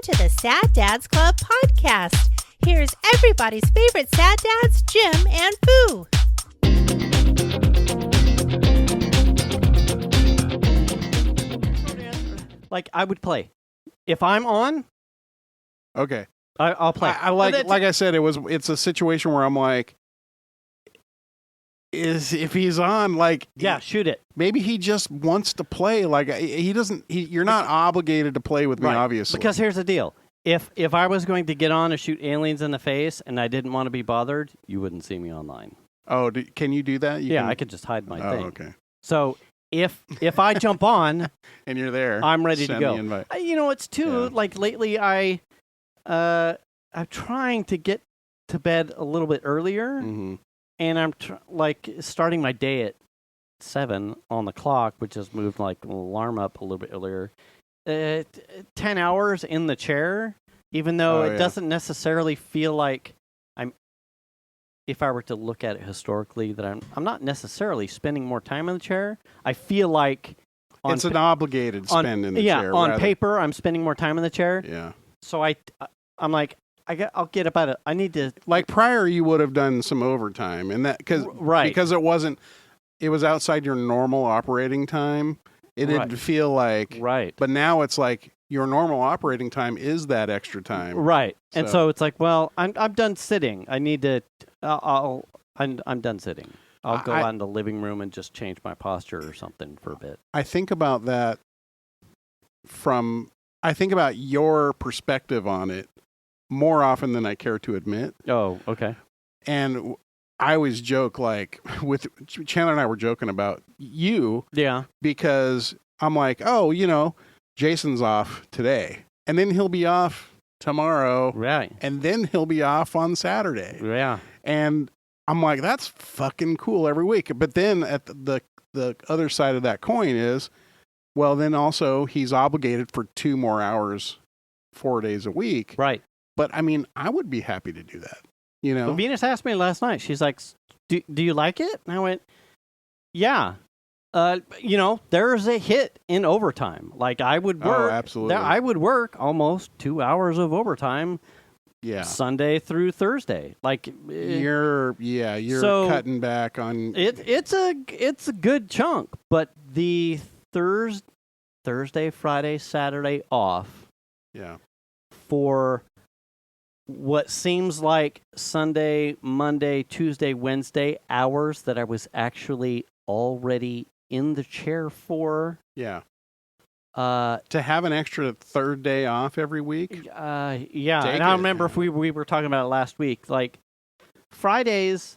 to the Sad Dads Club podcast. Here's everybody's favorite sad dads, Jim and Foo. Like, I would play. If I'm on, Okay. I'll play. I like I said, it's a situation where I'm like, if he's on, like, yeah, shoot it. maybe he just wants to play. Like, you're not obligated to play with me, Right. obviously. Because here's the deal. If I was going to get on and shoot aliens in the face and I didn't want to be bothered, you wouldn't see me online. Oh, can you do that? I could just hide my thing. Okay. So if I jump on And you're there. I'm ready to Send go. the invite. It's too, like, lately I'm trying to get to bed a little bit earlier, Mm-hmm. and I'm starting my day at 7 on the clock, which has moved like the alarm up a little bit earlier. 10 hours in the chair, even though it doesn't necessarily feel like if I were to look at it historically, that I'm not necessarily spending more time in the chair. I feel like It's an obligated spend in the chair. Yeah, on paper, I'm spending more time in the chair. Yeah. So I'm like, I'll get about it. I need to, Like prior, you would have done some overtime, and that because it was outside your normal operating time. It didn't feel like right. But now it's like your normal operating time is that extra time, right? And so it's like, well, I'm done sitting. I need to. I'm done sitting. I'll go out in the living room and just change my posture or something for a bit. I think about that I think about your perspective on it more often than I care to admit. Oh, okay. And I always joke, like, with Chandler and I were joking about you. Yeah. Because I'm like, Jason's off today. And then he'll be off tomorrow. Right. And then he'll be off on Saturday. Yeah. And I'm like, that's fucking cool every week. But then at the other side of that coin is, well, then also he's obligated for 2 more hours, 4 days a week. Right. But I mean, I would be happy to do that. Well, Venus asked me last night. She's like, do you like it? And I went, yeah. There's a hit in overtime. Like, I would work. Oh, absolutely. I would work almost 2 hours of overtime. Yeah. Thursday through Thursday. Like, you're cutting back on it's a good chunk, but the Thursday, Friday, Saturday off. Yeah. For what seems like Sunday, Monday, Tuesday, Wednesday hours that I was actually already in the chair for. Yeah. To have an extra third day off every week? Yeah. And I remember if we were talking about it last week, like Fridays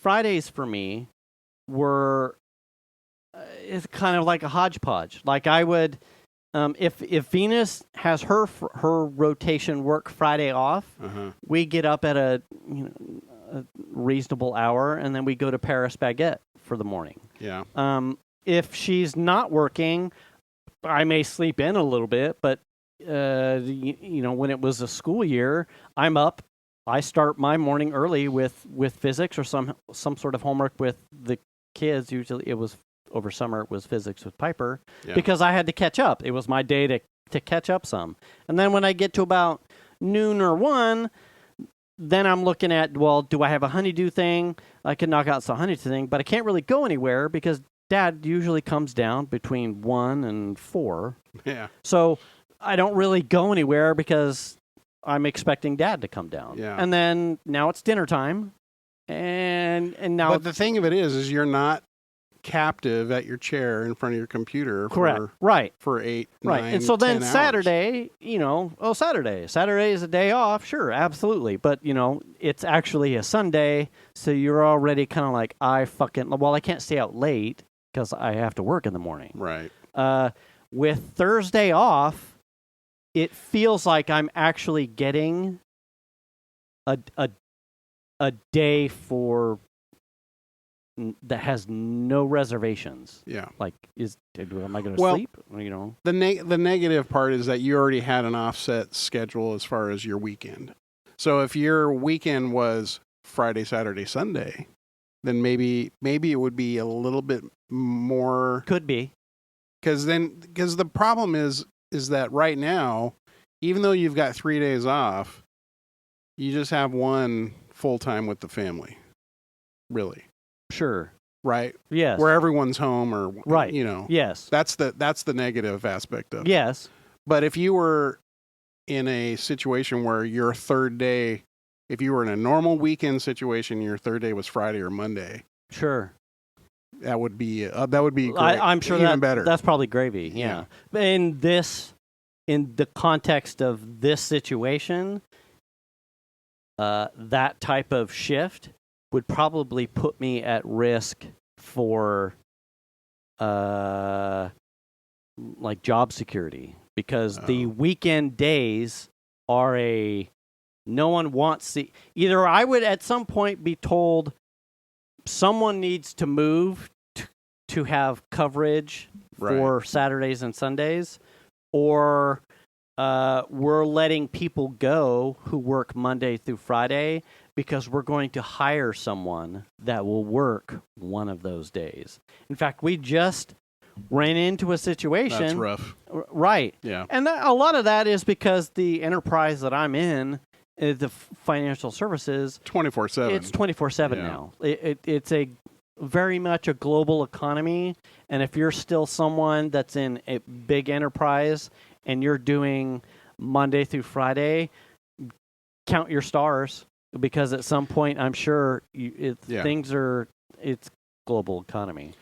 for me were it's kind of like a hodgepodge. Like I would, if Venus has her rotation work Friday off, we get up at a reasonable hour, and then we go to Paris Baguette for the morning. Yeah. If she's not working, I may sleep in a little bit, but when it was a school year, I'm up. I start my morning early with physics or some sort of homework with the kids. Usually, it was over summer. It was physics with Piper because I had to catch up. It was my day to catch up some. And then when I get to about noon or 1, then I'm looking at, well, do I have a honeydew thing? I can knock out some honeydew thing, but I can't really go anywhere because Dad usually comes down between 1 and 4. Yeah. So I don't really go anywhere because I'm expecting Dad to come down. Yeah. And then now it's dinner time. And now. But the thing of it is you're not captive at your chair in front of your computer. Correct. For 8, right. 9, and so then 10 hours. Saturday, Saturday is a day off. Sure, absolutely. But, it's actually a Sunday. So you're already kind of like, I can't stay out late because I have to work in the morning. Right. With Thursday off, it feels like I'm actually getting a day that has no reservations. Yeah. Like, am I going to sleep? The negative part is that you already had an offset schedule as far as your weekend. So if your weekend was Friday, Saturday, Sunday, then maybe it would be a little bit more. Could be. Because the problem is that right now even though you've got 3 days off, you just have one full time with the family. Really. Sure. Right? Yes. Where everyone's home or, Right. you know. Yes. That's the negative aspect of it. Yes. But if you were in a situation where your third day, if you were in a normal weekend situation, your third day was Friday or Monday. Sure. That would be great. I'm sure even better. That's probably gravy. Yeah. In the context of this situation, that type of shift would probably put me at risk for like job security, because the weekend days are no one wants either I would at some point be told someone needs to move to have coverage for Saturdays and Sundays, or we're letting people go who work Monday through Friday because we're going to hire someone that will work one of those days. In fact, we just ran into a situation. That's rough. Right. Yeah. And a lot of that is because the enterprise that I'm in, the financial services, 24/7. It's 24/7 now. It's a very much a global economy, and if you're still someone that's in a big enterprise and you're doing Monday through Friday, count your stars, because at some point I'm sure it's global economy.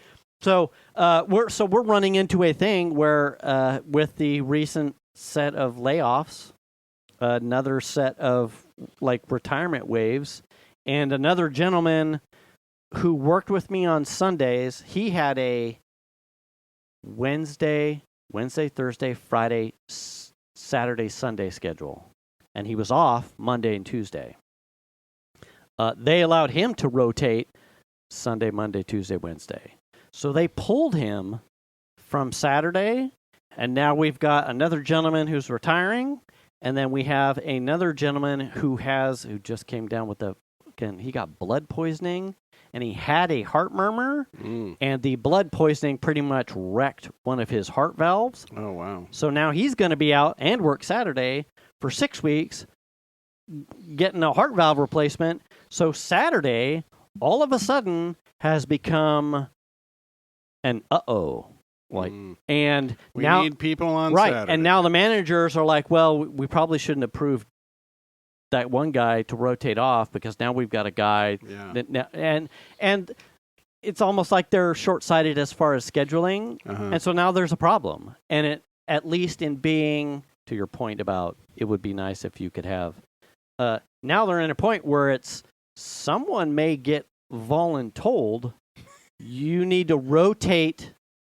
So we're running into a thing where with the recent set of layoffs, another set of like retirement waves, and another gentleman who worked with me on Sundays, he had a Wednesday, Thursday, Friday, Saturday, Sunday schedule, and he was off Monday and Tuesday. They allowed him to rotate Sunday, Monday, Tuesday, Wednesday. So they pulled him from Saturday, and now we've got another gentleman who's retiring, and then we have another gentleman who just came down with he got blood poisoning, and he had a heart murmur, and the blood poisoning pretty much wrecked one of his heart valves. Oh, wow. So now he's going to be out and work Saturday for 6 weeks, getting a heart valve replacement. So Saturday, all of a sudden, has become an and we now need people on right, Saturday. and now the managers are like, well, we probably shouldn't approve that one guy to rotate off, because now we've got a guy and it's almost like they're short-sighted as far as scheduling, and so now there's a problem. And it, at least in being, to your point about it would be nice if you could have, now they're in a point where it's someone may get voluntold you need to rotate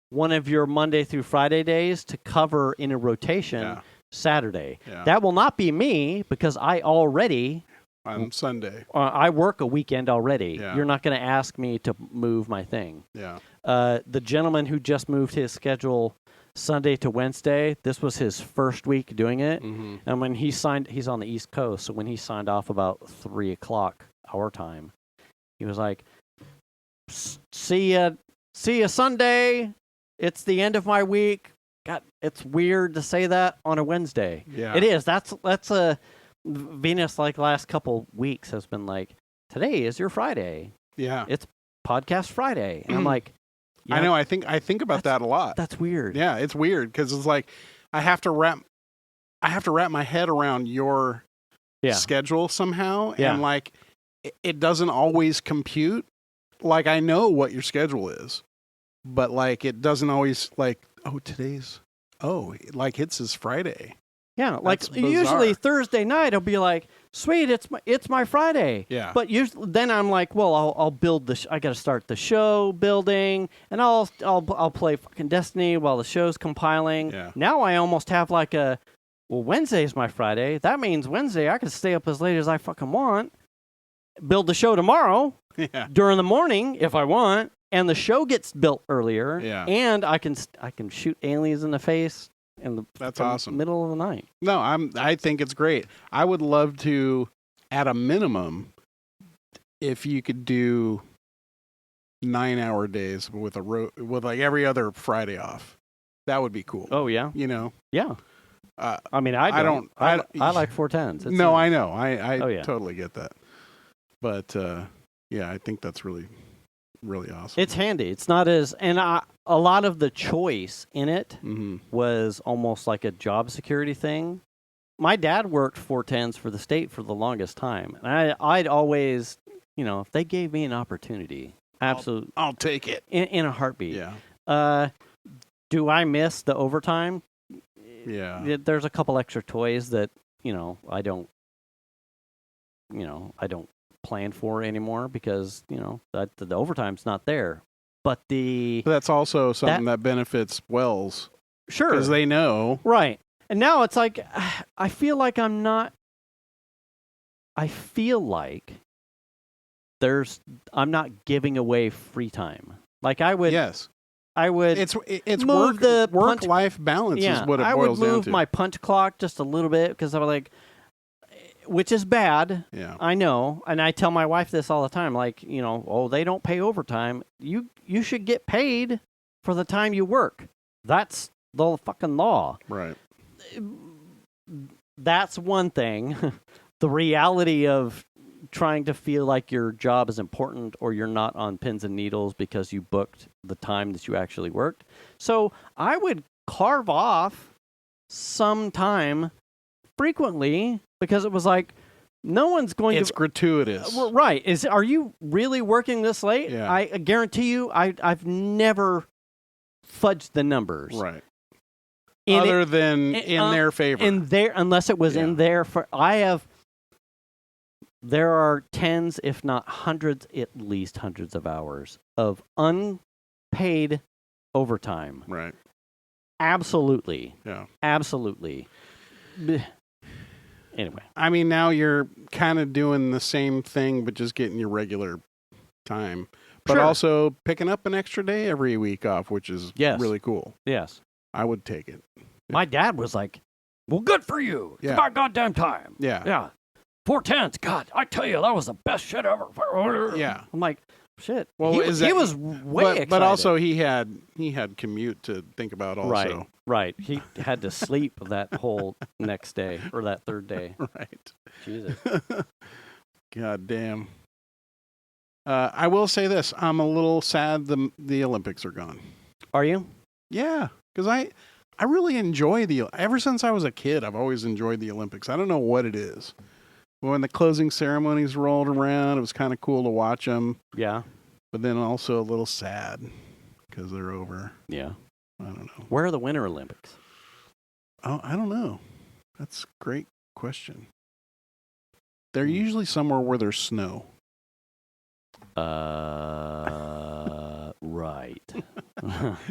one of your Monday through Friday days to cover in a rotation Saturday. Yeah. That will not be me, because I already on Sunday. I work a weekend already. Yeah. You're not going to ask me to move my thing. Yeah. The gentleman who just moved his schedule Sunday to Wednesday, this was his first week doing it. Mm-hmm. And when he signed, he's on the East Coast, so when he signed off about 3:00 our time, he was like, see ya Sunday. It's the end of my week. God, it's weird to say that on a Wednesday. Yeah. It is. That's a Venus, like last couple weeks, has been like, today is your Friday. Yeah. It's podcast Friday. And I'm like, I know, I think about that a lot. That's weird. Yeah, it's weird, because it's like I have to wrap my head around your schedule somehow, and like it doesn't always compute. Like, I know what your schedule is, but like it doesn't always, like, like it's his Friday. Yeah, like usually Thursday night I'll be like, sweet, it's my Friday. Yeah. But then I'm like, well, I'll build I got to start the show building, and I'll play fucking Destiny while the show's compiling. Yeah. Now I almost have like Wednesday's my Friday. That means Wednesday I can stay up as late as I fucking want, build the show tomorrow during the morning if I want, and the show gets built earlier. Yeah. And I can shoot aliens in the face in the That's awesome. middle of the night. No, I think it's great. I would love to, at a minimum, if you could do 9-hour days with like every other Friday off. That would be cool. Oh yeah. You know? Yeah. I mean, I don't. I like 410s. No, I know. I Oh, yeah. totally get that. But yeah, I think that's really, really awesome. It's handy. It's not as and a lot of the choice in it Mm-hmm. was almost like a job security thing. My dad worked 410s for the state for the longest time, and I'd always, if they gave me an opportunity, absolutely, I'll take it in a heartbeat. Yeah. Do I miss the overtime? Yeah. There's a couple extra toys that I don't plan for anymore because that the overtime's not there. But that's also something that benefits Wells. Sure, because they know, right? And now it's like I feel like I'm not. I feel like I'm not giving away free time. Like I would. Yes. I would. It's move the work-life balance is what it I boils would down move to. my punch clock just a little bit because I'm like, which is bad. Yeah. I know, and I tell my wife this all the time. Like, they don't pay overtime. You should get paid for the time you work. That's the fucking law. Right. That's one thing. The reality of trying to feel like your job is important or you're not on pins and needles because you booked the time that you actually worked. So I would carve off some time frequently because it was like no one's going It's gratuitous. Right. Are you really working this late? Yeah. I guarantee you I've never fudged the numbers. Right. Other than in their favor. Unless it was in there for there are tens, if not hundreds, at least hundreds of hours of unpaid overtime. Right. Absolutely. Yeah. Absolutely. Anyway. I mean, now you're kind of doing the same thing, but just getting your regular time. But also picking up an extra day every week off, which is really cool. Yes. I would take it. My dad was like, well, good for you. Yeah. It's about goddamn time. Yeah. Yeah. 410s. God, I tell you, that was the best shit ever. Yeah. I'm like, shit. Well, he was way excited. But also he had commute to think about also. Right. He had to sleep that whole next day or that third day. Right. Jesus. God damn. I will say this. I'm a little sad the Olympics are gone. Are you? Yeah. Because I really enjoy ever since I was a kid, I've always enjoyed the Olympics. I don't know what it is. When the closing ceremonies rolled around, it was kind of cool to watch them. Yeah. But then also a little sad because they're over. Yeah. I don't know. Where are the Winter Olympics? Oh, I don't know. That's a great question. They're usually somewhere where there's snow. Right.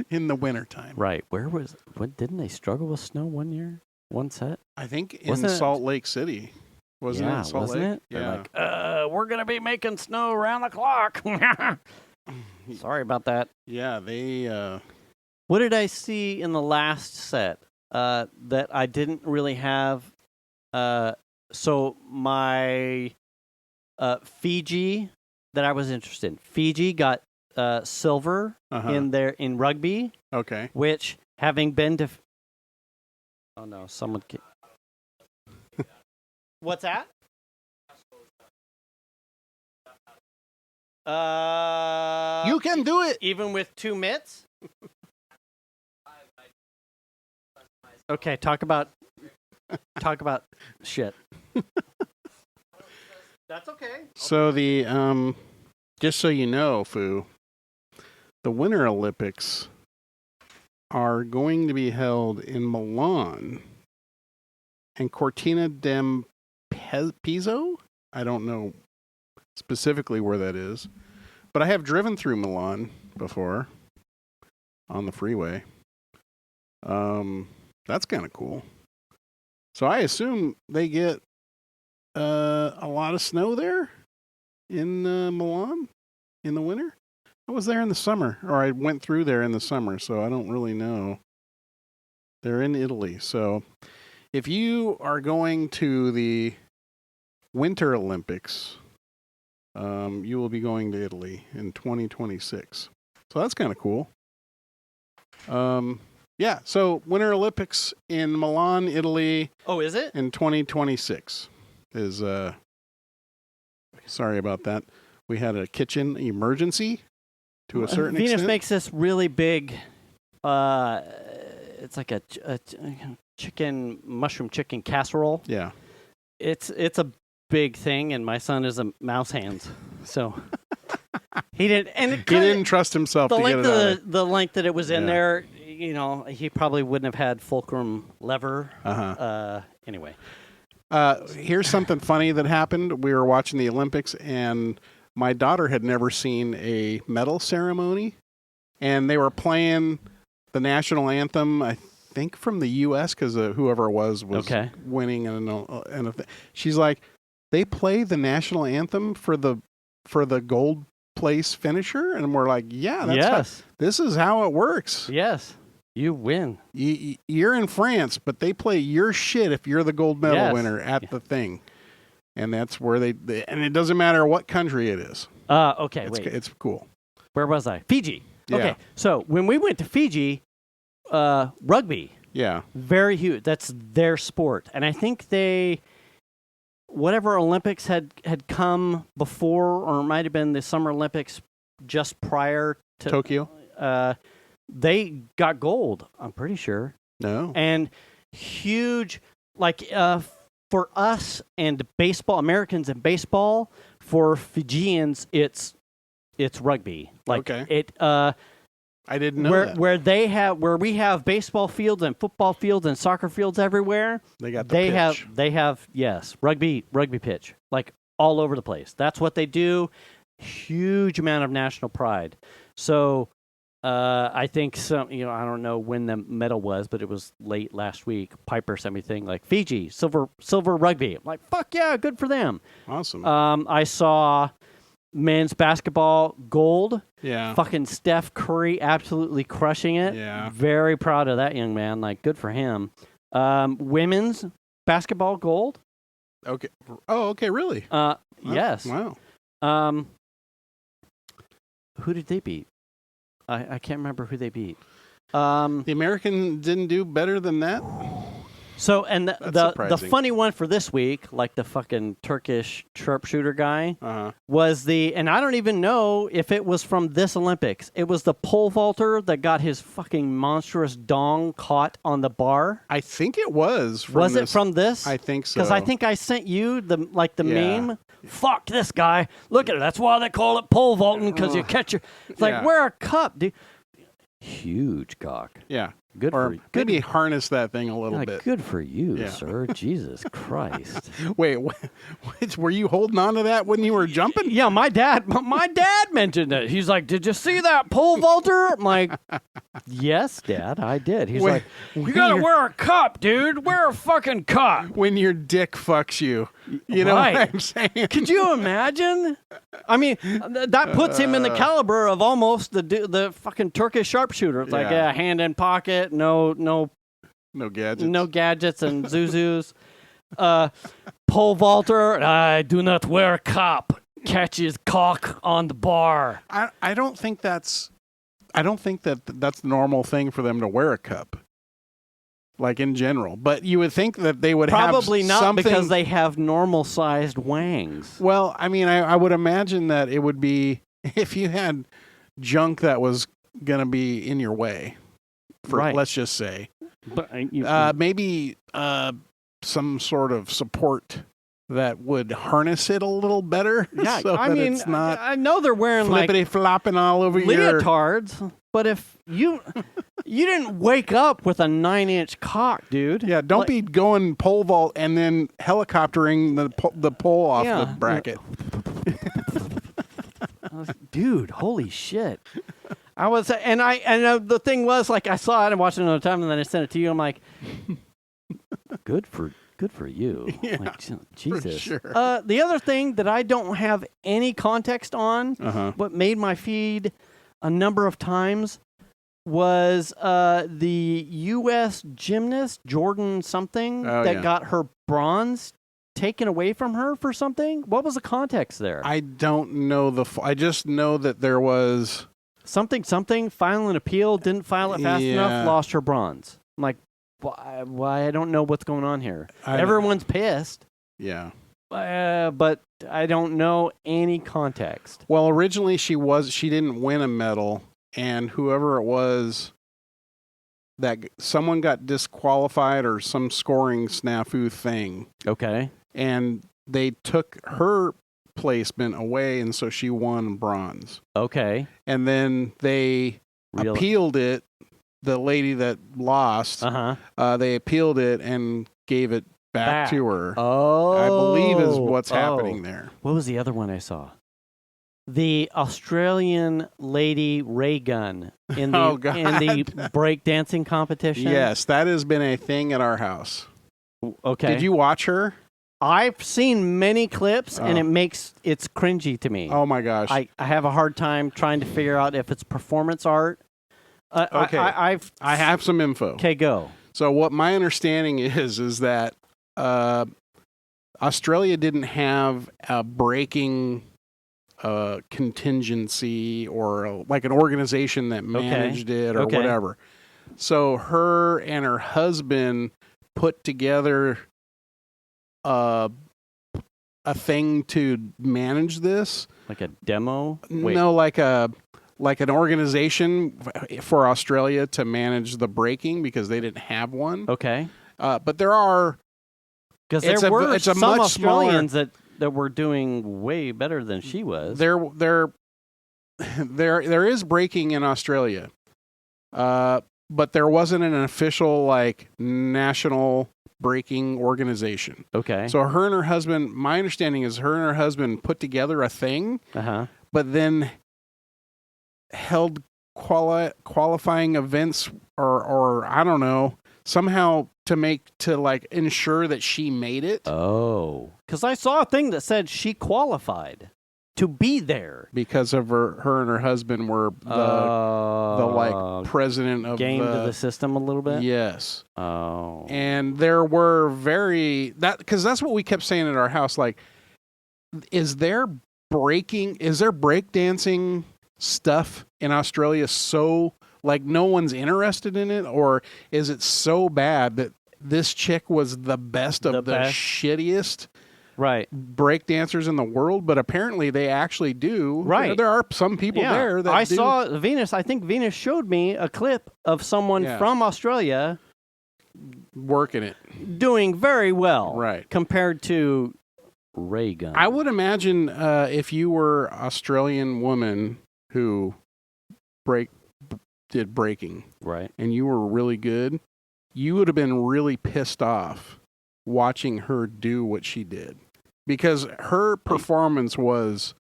In the wintertime. Right. Didn't they struggle with snow one year? One set? I think in Salt Lake City. Wasn't it Salt Lake? It? Yeah. They're like, we're going to be making snow around the clock. Sorry about that. Yeah, they... What did I see in the last set that I didn't really have? So my Fiji that I was interested in. Fiji got silver in rugby. Okay. Which, having been to... Oh, no. Someone... What's that? You can do it! Even with 2 mitts? Okay, talk about shit. That's okay. So just so you know, Fu, the Winter Olympics are going to be held in Milan and Cortina d'Ampezzo. I don't know specifically where that is, but I have driven through Milan before on the freeway. That's kind of cool. So I assume they get a lot of snow there in Milan in the winter. I was there in the summer, or I went through there in the summer, so I don't really know. They're in Italy. So if you are going to the Winter Olympics, you will be going to Italy in 2026. So that's kind of cool. Yeah. So Winter Olympics in Milan, Italy Oh, is it? in 2026 is, sorry about that. We had a kitchen emergency to a certain Venus extent. makes this really big. It's like a mushroom chicken casserole. Yeah. It's a big thing, and my son is a mouse hands, so he didn't. And He didn't trust himself to get it out. The length that it was in Yeah. there, he probably wouldn't have had fulcrum lever. Anyway, Here's something funny that happened. We were watching the Olympics, and my daughter had never seen a medal ceremony, and they were playing the national anthem, I think from the U.S., because whoever it was okay. winning. And she's like, they play the national anthem for the gold place finisher? And we're like, yeah, this is how it works. Yes. You win. You're in France, but they play your shit if you're the gold medal winner at the thing. And that's where and it doesn't matter what country it is. Okay, wait. It's cool. Where was I? Fiji. Yeah. Okay, so when we went to Fiji, rugby, Yeah. very huge. That's their sport. And I think whatever Olympics had come before, or it might have been the Summer Olympics just prior to Tokyo? They got gold, I'm pretty sure. No. And huge, like for us and baseball, Americans and baseball, for Fijians, it's rugby. Like okay. I didn't know that. Where we have baseball fields and football fields and soccer fields everywhere. They got the pitch. They have yes, rugby pitch, like all over the place. That's what they do. Huge amount of national pride. So I think I don't know when the medal was, but it was late last week. Piper sent me a thing like Fiji silver rugby. I'm like, fuck yeah, good for them. Awesome. I saw men's basketball gold. Yeah. Fucking Steph Curry absolutely crushing it. Yeah. Very proud of that young man. Like, good for him. Women's basketball gold. Okay. Oh, okay. Really? Yes. Wow. Who did they beat? I can't remember who they beat. The American didn't do better than that? So, and the surprising. funny one for this week, like the fucking Turkish sharpshooter guy, was and I don't even know if it was from this Olympics. It was the pole vaulter that got his fucking monstrous dong caught on the bar. I think it was. Was it from this? I think so. Because I think I sent you the meme. Fuck this guy. Look at it. That's why they call it pole vaulting, because you catch your... It's like, wear a cup, dude. Huge cock. Yeah. Good or for you. Maybe harness that thing a little bit. Good for you, sir. Jesus Christ. Wait, were you holding on to that when you were jumping? Yeah, my dad mentioned it. He's like, did you see that pole vaulter? I'm like, yes, Dad, I did. He's like, you got to wear a cup, dude. Wear a fucking cup. When your dick fucks you. You know what I'm saying? Could you imagine? I mean, that puts him in the caliber of almost the fucking Turkish sharpshooter. It's like a hand in pocket. No gadgets and zuzus. Pole vaulter. I do not wear a cup. Catches cock on the bar. I don't think that's the normal thing for them to wear a cup. Like in general, but you would think that they would probably have not something... because they have normal sized wangs. Well, I mean, I would imagine that it would be if you had junk that was gonna be in your way. Let's just say, but maybe some sort of support that would harness it a little better. Yeah, so I mean, it's not I know they're wearing flippity flopping all over leotards, but if you didn't wake up with a 9-inch cock, dude. Yeah, don't be going pole vault and then helicoptering the pole off the bracket. Dude, holy shit. I was, and the thing was, like, I saw it and watched it another time, and then I sent it to you. I'm like, good for you. Yeah, like, Jesus. For sure. The other thing that I don't have any context on, what made my feed a number of times, was the U.S. gymnast Jordan something got her bronze taken away from her for something. What was the context there? I don't know I just know that there was something, file an appeal, didn't file it fast enough, lost her bronze. I'm like, why? I don't know what's going on here. Everyone's pissed. Yeah. But I don't know any context. Well, originally she didn't win a medal, and whoever it was, that someone got disqualified or some scoring snafu thing. Okay. And they took her placement away, and so she won bronze. Okay. And then they appealed it. The lady that lost, they appealed it and gave it back to her. Oh. I believe is what's happening there. What was the other one I saw? The Australian lady Raygun in the breakdancing competition. Yes, that has been a thing at our house. Okay. Did you watch her? I've seen many clips, and it's cringy to me. Oh, my gosh. I have a hard time trying to figure out if it's performance art. Okay. I have some info. Okay, go. So what my understanding is that Australia didn't have a breaking contingency or like an organization that managed it or whatever. So her and her husband put together a thing to manage this. Like a demo? Wait. No, like an organization for Australia to manage the breaking because they didn't have one. Okay. But there are... Because there were some Australians that were doing way better than she was. There is breaking in Australia, but there wasn't an official like national breaking organization. Okay. So her and her husband, my understanding is her and her husband put together a thing, but then held qualifying events or I don't know, somehow to like ensure that she made it. Oh, because I saw a thing that said she qualified to be there because of her and her husband were the like president of gamed the system a little bit. Yes. Oh, and there were because that's what we kept saying at our house. Like, is there breakdancing stuff in Australia so like no one's interested in it, or is it so bad that this chick was the best of the shittiest break dancers in the world? But apparently they actually do. Right. There are some people there that saw Venus. I think Venus showed me a clip of someone from Australia working it, doing very well, right, compared to Raygun. I would imagine if you were Australian woman who did breaking, right, and you were really good, you would have been really pissed off watching her do what she did because her performance was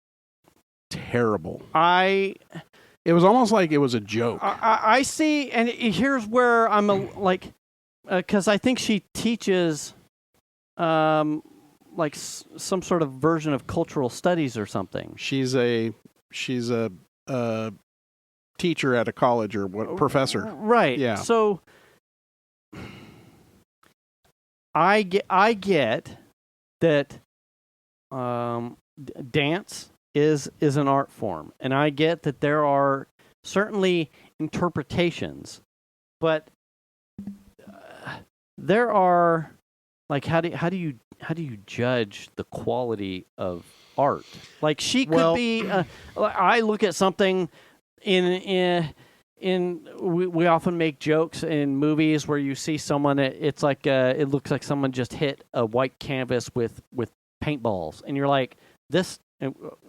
terrible. It was almost like it was a joke. I see, and here's where I'm because I think she teaches like some sort of version of cultural studies or something. She's a teacher at a college or professor. Right. Yeah. So I get that dance is an art form, and I get that there are certainly interpretations, but there are like how do you judge the quality of art? Like she could be. I look at something we often make jokes in movies where you see someone. It's like it looks like someone just hit a white canvas with paintballs, and you're like, this.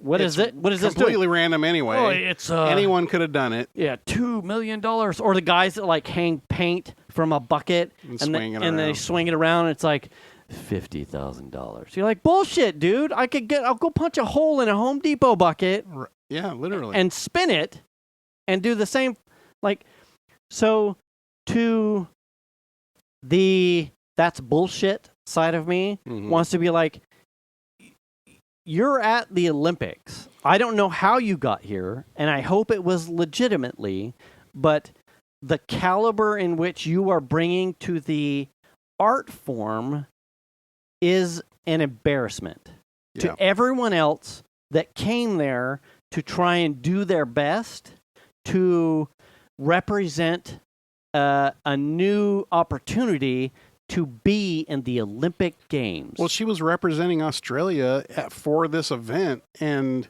What is it? What is this doing? Completely random anyway. Oh, it's anyone could have done it. Yeah, $2 million. Or the guys that like hang paint from a bucket and they swing it around. And it's like $50,000. You're like, bullshit, dude. I'll go punch a hole in a Home Depot bucket. Yeah, literally. And spin it and do the same. Like, so to the that's bullshit side of me wants to be like, you're at the Olympics. I don't know how you got here, and I hope it was legitimately, but the caliber in which you are bringing to the art form is an embarrassment to everyone else that came there to try and do their best to represent a new opportunity to be in the Olympic Games. Well, she was representing Australia for this event, and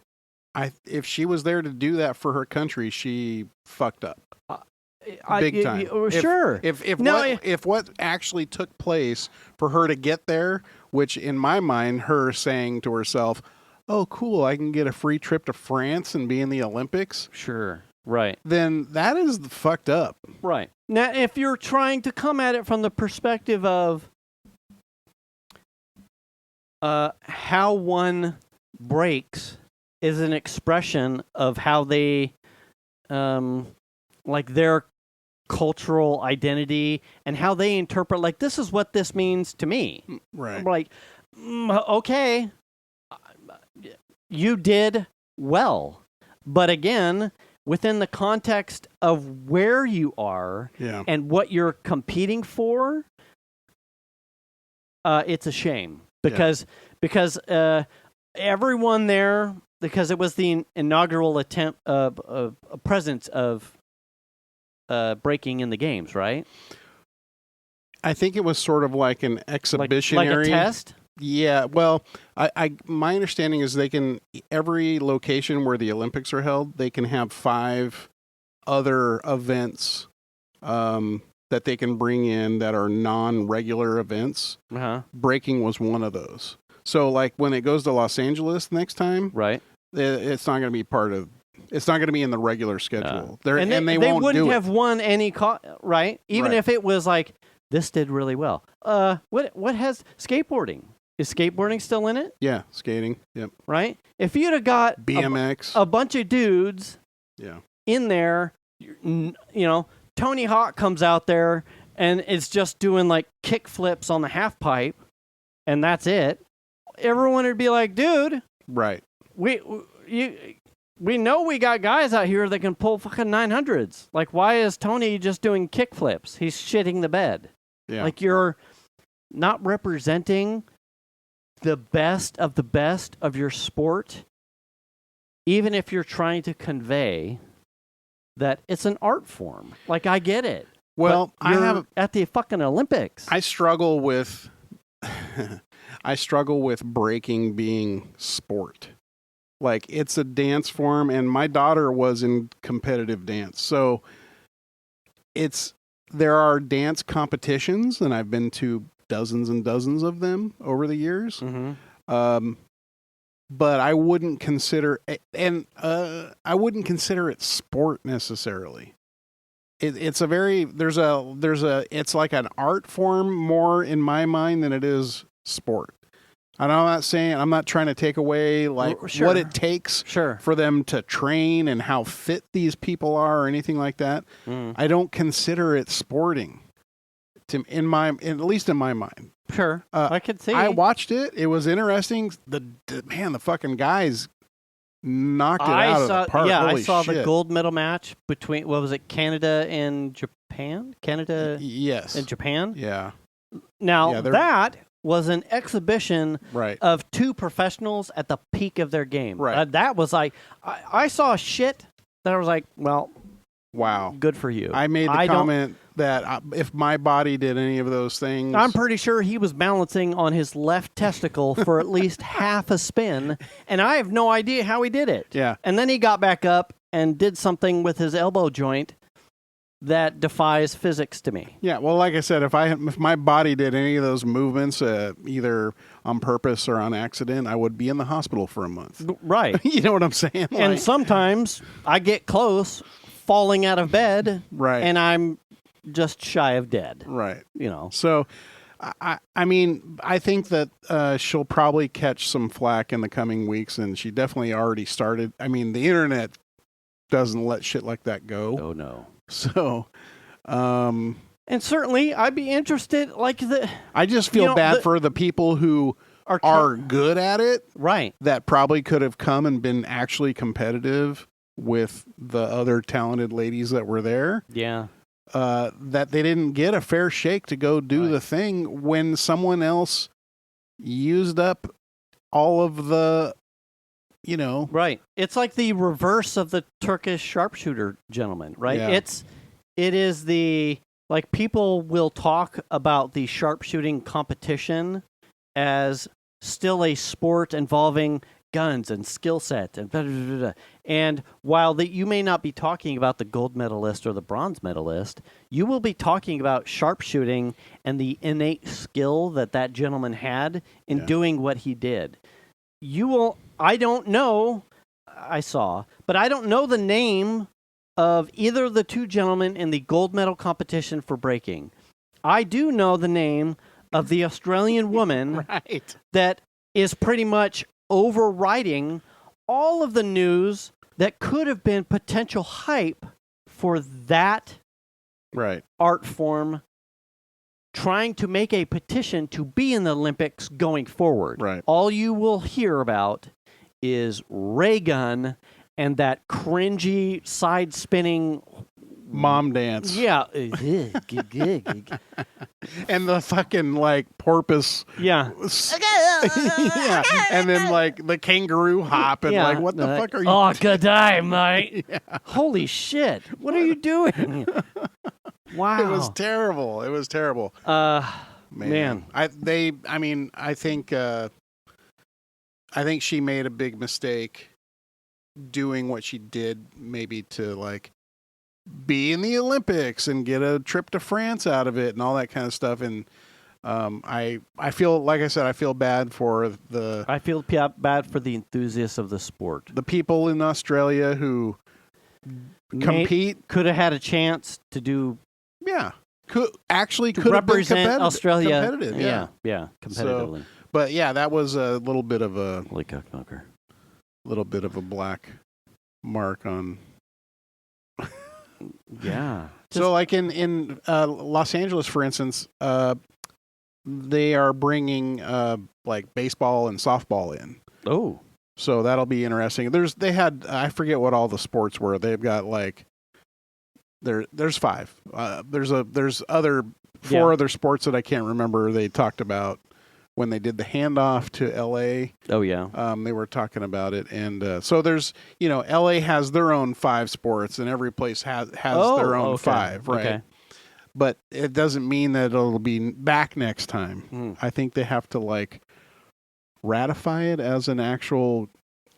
if she was there to do that for her country, she fucked up. Big time. Sure. If what actually took place for her to get there, which in my mind, her saying to herself, "Oh, cool, I can get a free trip to France and be in the Olympics." Sure. Right. Then that is fucked up. Right. Now, if you're trying to come at it from the perspective of how one breaks is an expression of how they, like their cultural identity and how they interpret, like, this is what this means to me. Right. I'm like, okay, you did well. But again, within the context of where you are and what you're competing for, it's a shame because everyone there, because it was the inaugural attempt of presence of breaking in the games, right? I think it was sort of like an exhibitionary, like a test. Yeah, well, my understanding is every location where the Olympics are held, they can have 5 other events that they can bring in that are non-regular events. Breaking was one of those. So, like, when it goes to Los Angeles next time, right? It's not going to be it's not going to be in the regular schedule. They wouldn't have won any, right? Even if it was like, this did really well. What has skateboarding? Is skateboarding still in it? Yeah, skating. Yep. Right? If you'd have got BMX, a bunch of dudes in there, Tony Hawk comes out there and it's just doing like kick flips on the half pipe, and that's it. Everyone would be like, dude, right? We know we got guys out here that can pull fucking 900s. Like, why is Tony just doing kick flips? He's shitting the bed. Yeah. Like, you're not representing the best of your sport, even if you're trying to convey that it's an art form. Like, I get it. Well, I have at the fucking Olympics. I struggle with breaking being sport. Like, it's a dance form, and my daughter was in competitive dance. So there are dance competitions, and I've been to dozens and dozens of them over the years. Mm-hmm. But I wouldn't consider it sport necessarily. It's like an art form more in my mind than it is sport. And I'm not trying to take away what it takes for them to train and how fit these people are or anything like that. I don't consider it sporting, at least in my mind. Sure, I could see. I watched it. It was interesting. The fucking guys knocked it out of the park. Yeah, Holy I saw shit. the gold medal match between, what was it, Canada and Japan? Canada yes. and Japan? Yeah. Now, that was an exhibition right. of 2 professionals at the peak of their game. Right. That was like, I saw shit that I was like, well, wow, good for you. I made the comment that if my body did any of those things, I'm pretty sure he was balancing on his left testicle for at least half a spin, and I have no idea how he did it. Yeah. And then he got back up and did something with his elbow joint that defies physics to me. Yeah, well, like I said, if my body did any of those movements, either on purpose or on accident, I would be in the hospital for a month. Right. You know what I'm saying? And sometimes I get close, falling out of bed, right, and I'm just shy of dead. Right. So, I mean, I think that she'll probably catch some flack in the coming weeks, and she definitely already started. I mean, the internet doesn't let shit like that go. Oh, no. So, and certainly I'd be interested, I just feel bad for the people who are good at it. Right. That probably could have come and been actually competitive with the other talented ladies that were there. Yeah. That they didn't get a fair shake to go do the thing when someone else used up all of the you know. Right. It's like the reverse of the Turkish sharpshooter gentleman, right? Yeah. It is the, like, people will talk about the sharpshooting competition as still a sport involving guns and skill set and blah, blah, blah, blah. And while you may not be talking about the gold medalist or the bronze medalist, you will be talking about sharpshooting and the innate skill that gentleman had in doing what he did. I don't know, but I don't know the name of either of the two gentlemen in the gold medal competition for breaking. I do know the name of the Australian woman Right. that is pretty much overriding all of the news that could have been potential hype for that Right. art form, trying to make a petition to be in the Olympics going forward. Right. All you will hear about is Raygun and that cringy side-spinning Mom dance. Yeah. And the fucking, like, porpoise. Yeah. Yeah. And then, like, the kangaroo hop. And, like, what the fuck are you Oh, good day, mate. Yeah. Holy shit. What are you doing? Wow. It was terrible. It was terrible. Man. I think she made a big mistake doing what she did, maybe to, like, be in the Olympics and get a trip to France out of it and all that kind of stuff. And I feel, like I said, I feel bad for I feel bad for the enthusiasts of the sport. the people in Australia who compete. Could have had a chance to do Could have represent been Australia. competitive. Yeah. Yeah, competitively. But yeah, that was a little bit of a black mark on. Yeah. So, like in Los Angeles, for instance, they are bringing like baseball and softball in. Oh. So that'll be interesting. I forget what all the sports were. They've got like there's 5. There's four other sports that I can't remember. They talked about when they did the handoff to LA. Oh yeah. They were talking about it, and so there's LA has their own 5 sports, and every place has their own 5, right? Okay. But it doesn't mean that it'll be back next time. I think they have to like ratify it as an actual.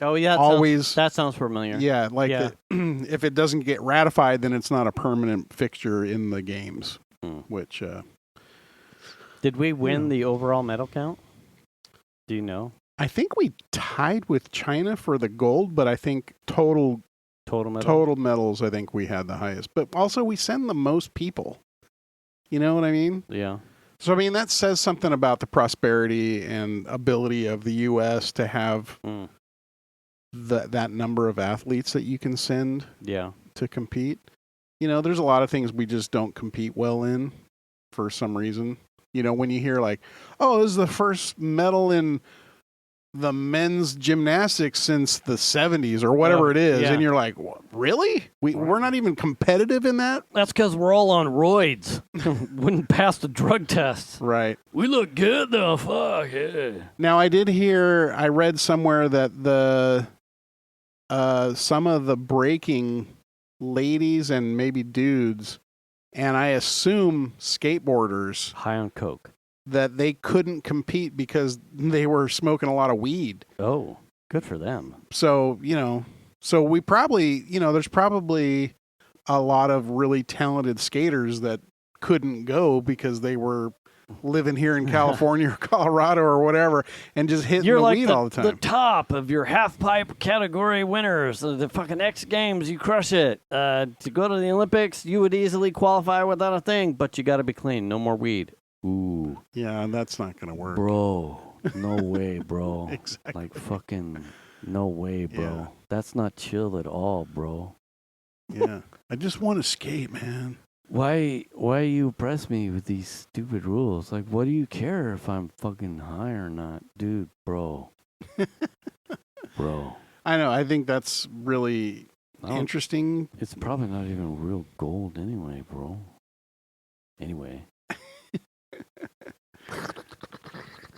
Oh yeah, that sounds familiar. Yeah, like if it doesn't get ratified, then it's not a permanent fixture in the games. Which did we win the overall medal count? Do you know? I think we tied with China for the gold, but I think total medals. I think we had the highest. But also, we send the most people. You know what I mean? Yeah. So I mean that says something about the prosperity and ability of the U.S. to have that number of athletes that you can send. Yeah. To compete. There's a lot of things we just don't compete well in for some reason. When you hear like, oh, this is the first medal in the men's gymnastics since the 70s or whatever it is. Yeah. And you're like, really? We're not even competitive in that? That's because we're all on roids. Wouldn't pass the drug test. Right. We look good though. Fuck yeah. Now, I read somewhere that some of the breaking ladies and maybe dudes, and I assume skateboarders, high on coke, that they couldn't compete because they were smoking a lot of weed. Oh, good for them. So, we probably, there's probably a lot of really talented skaters that couldn't go because they were living here in California or Colorado or whatever and just hitting the weed all the time. You're like the top of your half-pipe category winners. The fucking X Games, you crush it. To go to the Olympics, you would easily qualify without a thing, but you got to be clean. No more weed. Ooh. Yeah, that's not going to work. Bro, no way, bro. Exactly. Like fucking no way, bro. Yeah. That's not chill at all, bro. Yeah. I just want to skate, man. Why you press me with these stupid rules? Like, what do you care if I'm fucking high or not? Dude, bro. Bro. I know. I think that's really interesting. It's probably not even real gold anyway, bro. Anyway.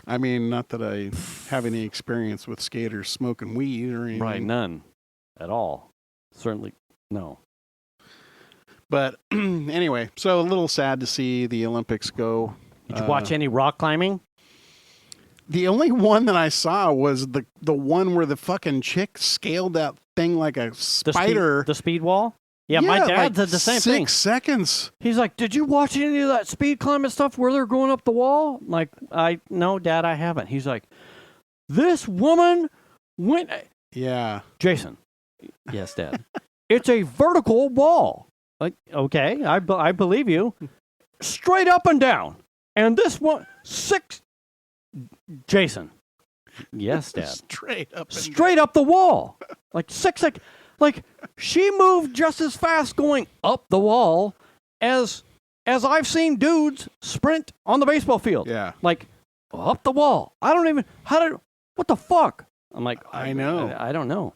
I mean, not that I have any experience with skaters smoking weed or anything. Right, none at all. Certainly, no. But anyway, so a little sad to see the Olympics go. Did you watch any rock climbing? The only one that I saw was the one where the fucking chick scaled that thing like a spider. The speed wall? Yeah, my dad like did the same thing. 6 seconds. He's like, did you watch any of that speed climbing stuff where they're going up the wall? I'm like, no, Dad, I haven't. He's like, this woman went. Yeah. Jason. Yes, Dad. It's a vertical wall. Like, okay, I believe you. Straight up and down. And this one, 6. Jason. Yes, Dad. Straight up the wall. Like 6 seconds. Like, she moved just as fast going up the wall as I've seen dudes sprint on the baseball field. Yeah. Like, up the wall. I don't even, what the fuck? I'm like, I know. I don't know.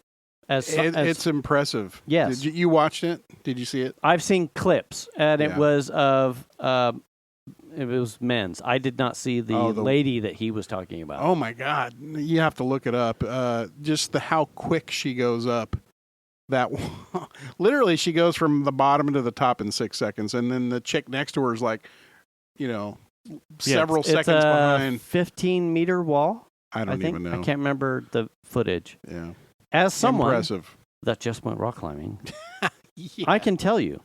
It's impressive. Yes. You watched it? Did you see it? I've seen clips, and it was of, it was men's. I did not see the lady that he was talking about. Oh, my God. You have to look it up. Just how quick she goes up. Literally, she goes from the bottom to the top in 6 seconds, and then the chick next to her is like, several seconds behind. 15-meter wall. I don't even know. I can't remember the footage. Yeah. As someone impressive that just went rock climbing, yeah. I can tell you,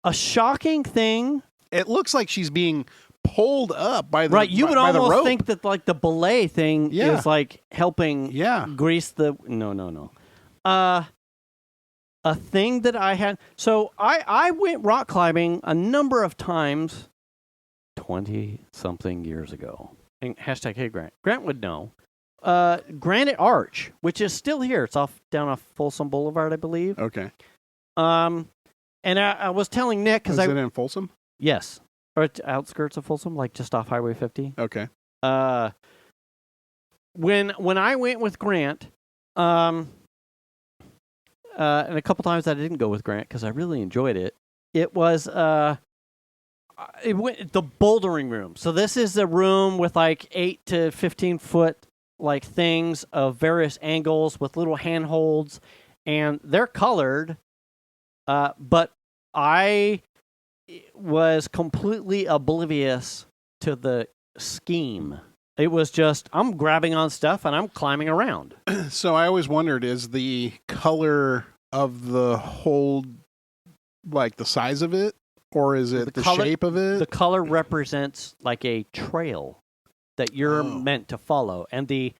a shocking thing. It looks like she's being pulled up by the right. You would almost rope. think that like the belay thing is like helping grease the. No. A thing that I had. So I went rock climbing a number of times 20-something years ago. And hashtag hey Grant. Grant would know. Granite Arch, which is still here. It's down off Folsom Boulevard, I believe. Okay. And I was telling Nick because is it in Folsom? Yes, or outskirts of Folsom, like just off Highway 50. Okay. When I went with Grant, and a couple times I didn't go with Grant because I really enjoyed it. It was the bouldering room. So this is a room with like 8 to 15 foot like things of various angles with little handholds, and they're colored. But I was completely oblivious to the scheme. It was just, I'm grabbing on stuff and I'm climbing around. So I always wondered, is the color of the hold like the size of it, or is it the shape of it? The color represents like a trail that you're meant to follow. And the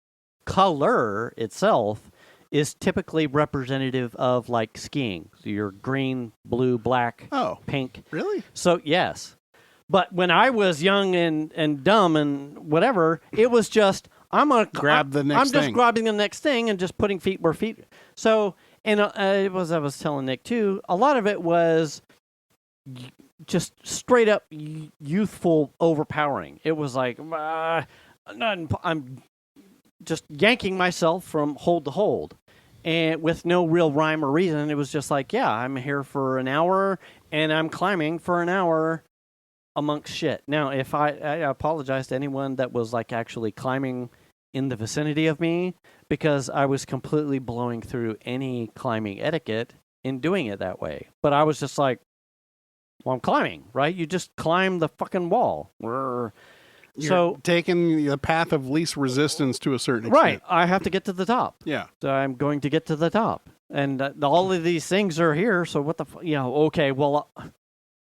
color itself is typically representative of like skiing. So you're green, blue, black, pink. Really? So yes. But when I was young and dumb and whatever, it was just, I'm just grabbing the next thing and just putting feet where feet. So, and it was, I was telling Nick too, a lot of it was just straight up youthful overpowering. It was like, I'm just yanking myself from hold to hold. And with no real rhyme or reason, it was just like, yeah, I'm here for an hour and I'm climbing for an hour amongst shit. Now, if I apologize to anyone that was like actually climbing in the vicinity of me, because I was completely blowing through any climbing etiquette in doing it that way. But I was just like, well, I'm climbing, right? You just climb the fucking wall. You're taking the path of least resistance to a certain extent. Right. I have to get to the top. Yeah. So I'm going to get to the top. And all of these things are here, so what the okay, well,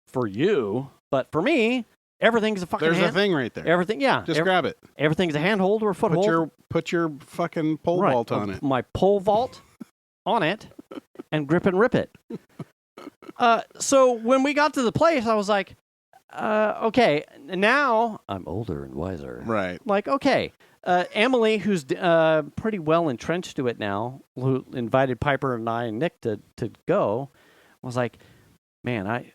for you, but for me, everything's a fucking There's a thing right there. Everything, yeah. Just grab it. Everything's a handhold or a foothold. Put your fucking pole vault on it. My pole vault on it and grip and rip it. So when we got to the place, I was like, okay, now I'm older and wiser. Right. Like, okay. Emily, who's pretty well entrenched to it now, who invited Piper and I and Nick to go, was like, man,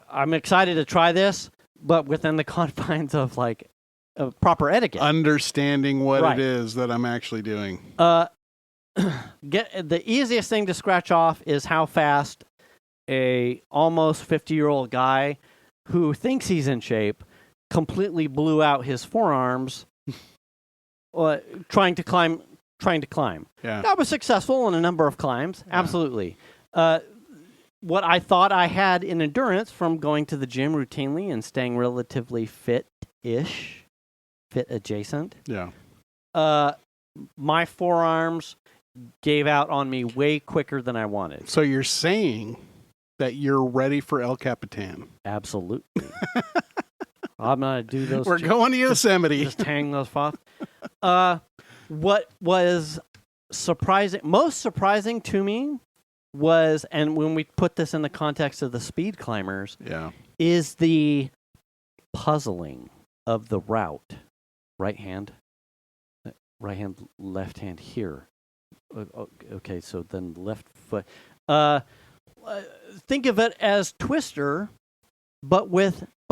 I'm excited to try this, but within the confines of like proper etiquette. Understanding what it is that I'm actually doing. The easiest thing to scratch off is how fast a almost 50-year-old guy who thinks he's in shape completely blew out his forearms trying to climb. Yeah. I was successful in a number of climbs. Yeah. Absolutely. What I thought I had in endurance from going to the gym routinely and staying relatively fit-ish, fit adjacent. Yeah. My forearms gave out on me way quicker than I wanted. So you're saying that you're ready for El Capitan? Absolutely. I'm gonna do those. We're going to Yosemite. Just hang those off. What was most surprising to me was, and when we put this in the context of the speed climbers, is the puzzling of the route. Right hand, left hand here. Okay, so then left foot. Think of it as Twister, but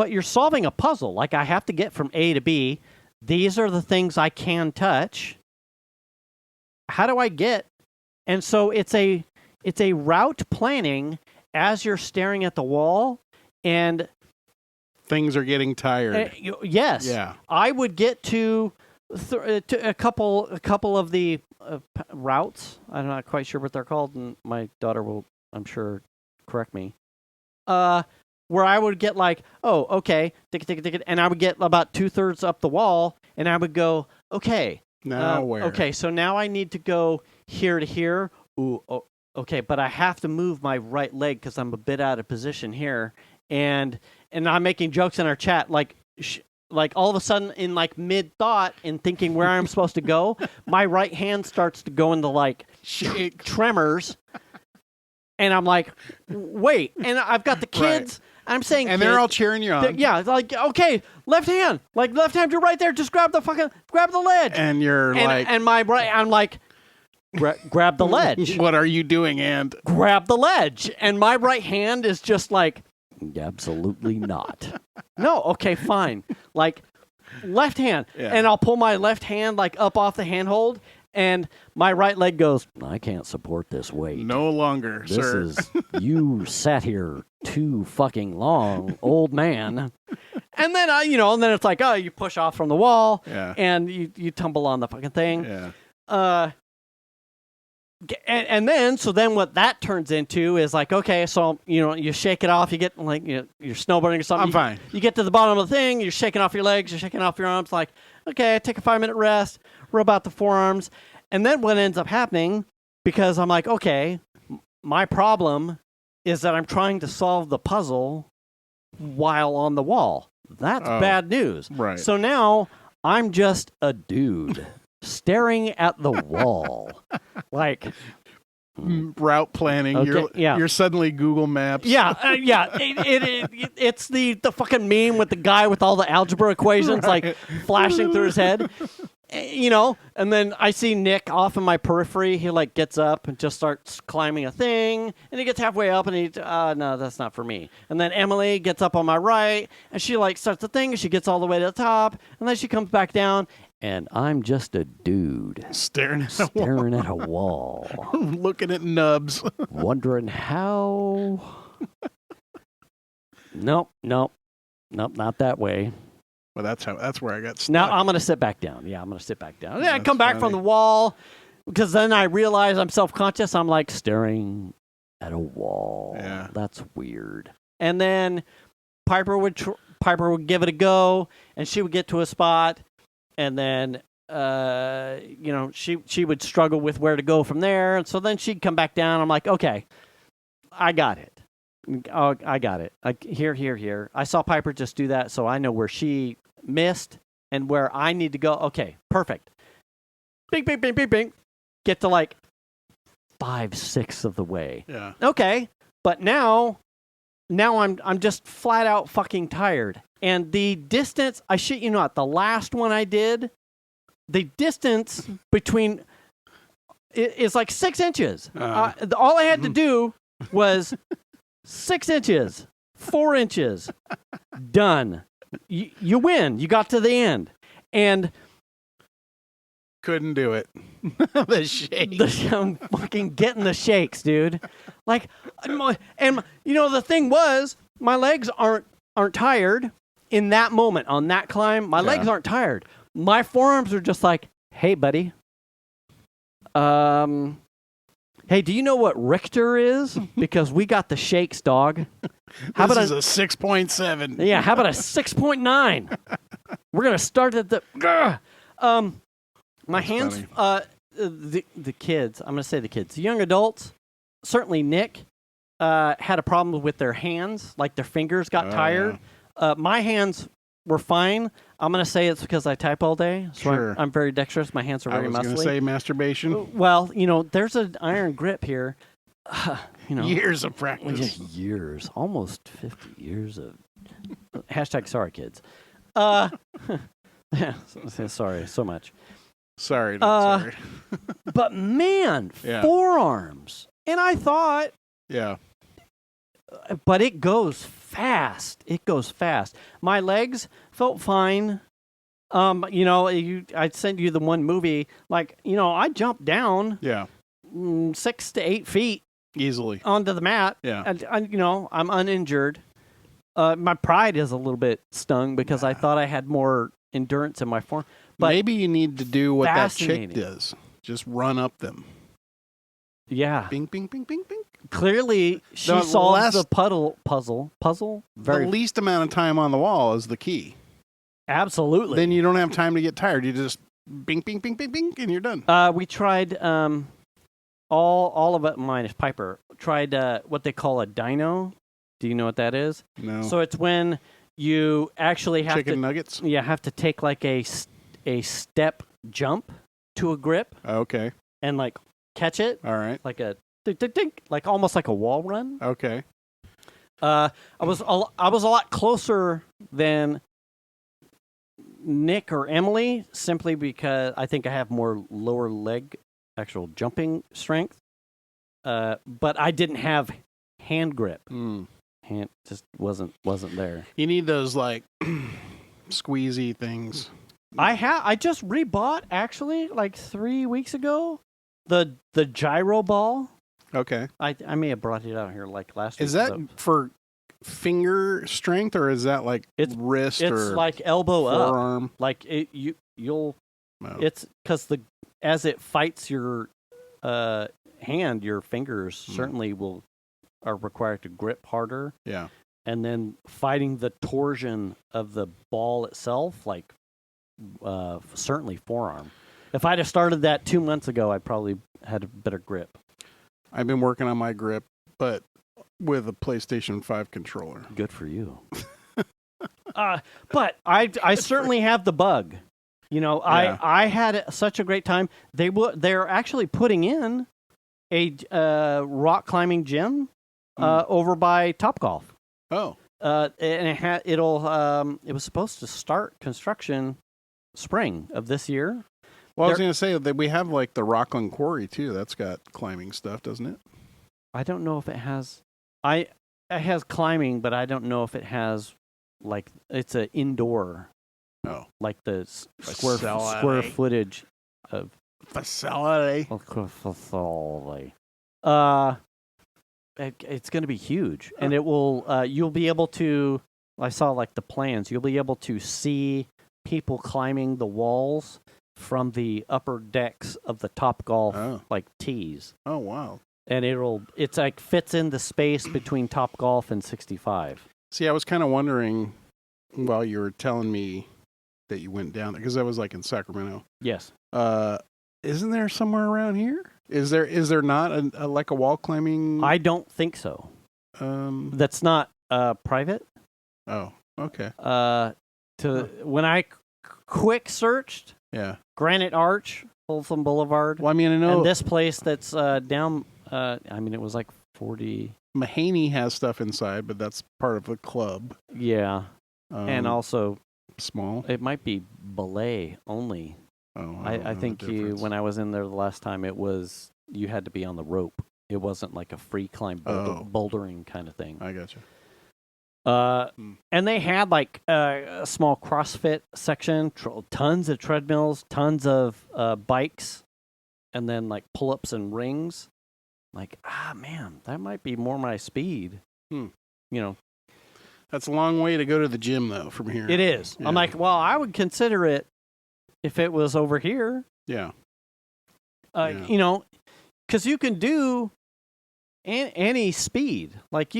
you're solving a puzzle. Like, I have to get from A to B. These are the things I can touch. How do I get? And so it's a route planning as you're staring at the wall, and things are getting tired. Yes. Yeah. I would get to a couple of the routes. I'm not quite sure what they're called, and my daughter will, I'm sure, correct me. Where I would get like, oh, okay, tick, and I would get about 2/3 up the wall, and I would go, okay. Now where? Okay, so now I need to go here to here. Ooh, okay, but I have to move my right leg because I'm a bit out of position here, and I'm making jokes in our chat, like all of a sudden in like mid thought and thinking where I'm supposed to go, my right hand starts to go into like tremors, and I'm like, wait, and I've got the kids. Right. I'm saying, and they're all cheering you on. Yeah, like, okay, left hand, you're right there. Just grab the ledge. And and my right, I'm like, grab the ledge. What are you doing? And grab the ledge. And my right hand is just like, absolutely not. No, okay, fine. Like, left hand, and I'll pull my left hand like up off the handhold, and my right leg goes, I can't support this weight. No longer, this sir. Is you sat here too fucking long, old man. And then and then it's like, oh, you push off from the wall, and you tumble on the fucking thing. Yeah. And then what that turns into is like, okay, so you shake it off, you get like you're snowboarding or something. I'm fine. You get to the bottom of the thing, you're shaking off your legs, you're shaking off your arms, like, okay, take a 5-minute rest, rub out the forearms. And then what ends up happening, because I'm like, okay, my problem is that I'm trying to solve the puzzle while on the wall. That's bad news. Right. So now I'm just a dude staring at the wall. Like, route planning. Okay, You're suddenly Google Maps. Yeah. It's the fucking meme with the guy with all the algebra equations like flashing through his head. And then I see Nick off in my periphery. He like gets up and just starts climbing a thing, and he gets halfway up, and he, no, that's not for me. And then Emily gets up on my right, and she like starts the thing, and she gets all the way to the top, and then she comes back down, and I'm just a dude staring at a wall, looking at nubs, wondering how. Nope, not that way. Well, that's where I got stuck. Now I'm going to sit back down. Yeah, I'm going to sit back down. Yeah, I That's come back funny. from the wall, because then I realize I'm self-conscious. I'm like staring at a wall. Yeah. That's weird. And then Piper would give it a go, and she would get to a spot, and then she would struggle with where to go from there. And so then she'd come back down. I'm like, okay, I got it. Oh, I got it. Here. I saw Piper just do that, so I know where she missed and where I need to go. Okay, perfect. Bing. Get to like 5/6 of the way. Yeah. Okay, but now I'm just flat out fucking tired. And the distance, I shit you not, the last one I did, the distance between is like 6 inches. All I had to do was 6 inches, 4 inches, done. You win. You got to the end. And couldn't do it. The shakes. I'm fucking getting the shakes, dude. Like, and the thing was, my legs aren't tired in that moment on that climb. My legs aren't tired. My forearms are just like, Hey, buddy. Hey, do you know what Richter is? Because we got the shakes, dog. How This about is a 6.7. Yeah, how about a 6.9? We're gonna start at the. My That's hands. funny. The kids. I'm gonna say the kids. The young adults. Certainly, Nick had a problem with their hands, like their fingers got tired. My hands were fine. I'm gonna say it's because I type all day, so Sure. I'm very dexterous. My hands are very I was muscly. going to say masturbation. Well, there's an iron grip here. Years of practice. Years, almost 50 years of. Hashtag sorry, kids. Yeah, sorry so much. Sorry. Sorry. But man, Yeah. forearms. And I thought, Yeah. but it goes fast. It goes fast. My legs felt fine. I sent you the one movie. Like, I jumped down Yeah. 6 to 8 feet Easily. onto the mat. Yeah. And I'm uninjured. My pride is a little bit stung because I thought I had more endurance in my form. But maybe you need to do what that chick fascinating. does. Just run up them. yeah, Bing, bing, bing, bing, bing. clearly she The solves last- the puzzle. Very The least amount of time on the wall is the key. absolutely. Then you don't have time to get tired. You just bing, bing, bing, bing, bing, and you're done. We tried all of it minus Piper. Tried what they call a dyno. Do you know what that is? No. So it's when you actually have Chicken to nuggets? have to take like a step jump to a grip Okay. and like catch it All right. like a dink, dink, dink, like almost like a wall run. Okay. I was a lot closer than Nick or Emily simply because I think I have more lower leg actual jumping strength. But I didn't have hand grip. Hand just wasn't there. You need those like squeezy things. I just rebought actually like 3 weeks ago the gyro ball. Okay. I may have brought it out here like last week. Is that for finger strength or is that like wrist it's or like elbow up. forearm? Like you'll No. it's because as it fights your hand, your fingers certainly are required to grip harder. Yeah. And then fighting the torsion of the ball itself, like certainly forearm. If I'd have started that 2 months ago, I probably had a better grip. I've been working on my grip, but with a PlayStation 5 controller. Good for you. But I certainly have the bug. I had such a great time. They're actually putting in a rock climbing gym over by Topgolf. Oh. And it was supposed to start construction spring of this year. Well, I was going to say that we have like the Rockland Quarry too. That's got climbing stuff, doesn't it? I don't know if it has. It has climbing, but I don't know if it has like it's an indoor. Oh, like the square Facility. footage of facility. facility. It's going to be huge, and it will. You'll be able to. I saw like the plans. You'll be able to see people climbing the walls from the upper decks of the Topgolf like tees. Oh wow! And it's like fits in the space between Topgolf and 65. See, I was kind of wondering while you were telling me that you went down there because I was like in Sacramento. Yes. Isn't there somewhere around here? Is there not a like a wall climbing? I don't think so. That's not private. Oh, okay. When I quick searched, Yeah. Granite Arch, Folsom Boulevard. Well, I mean, I know And this place that's down. It was like 40. Mahaney has stuff inside, but that's part of the club. Yeah, and also small. it might be belay only. Oh, I think when I was in there the last time, you had to be on the rope. It wasn't like a free climb bouldering kind of thing. I gotcha. And they had like a small CrossFit section, tons of treadmills, tons of bikes, and then like pull-ups and rings. Like, man, that might be more my speed. That's a long way to go to the gym, though, from here. It is. Yeah. I'm like, well, I would consider it if it was over here. Yeah. You know, because you can do any speed. Like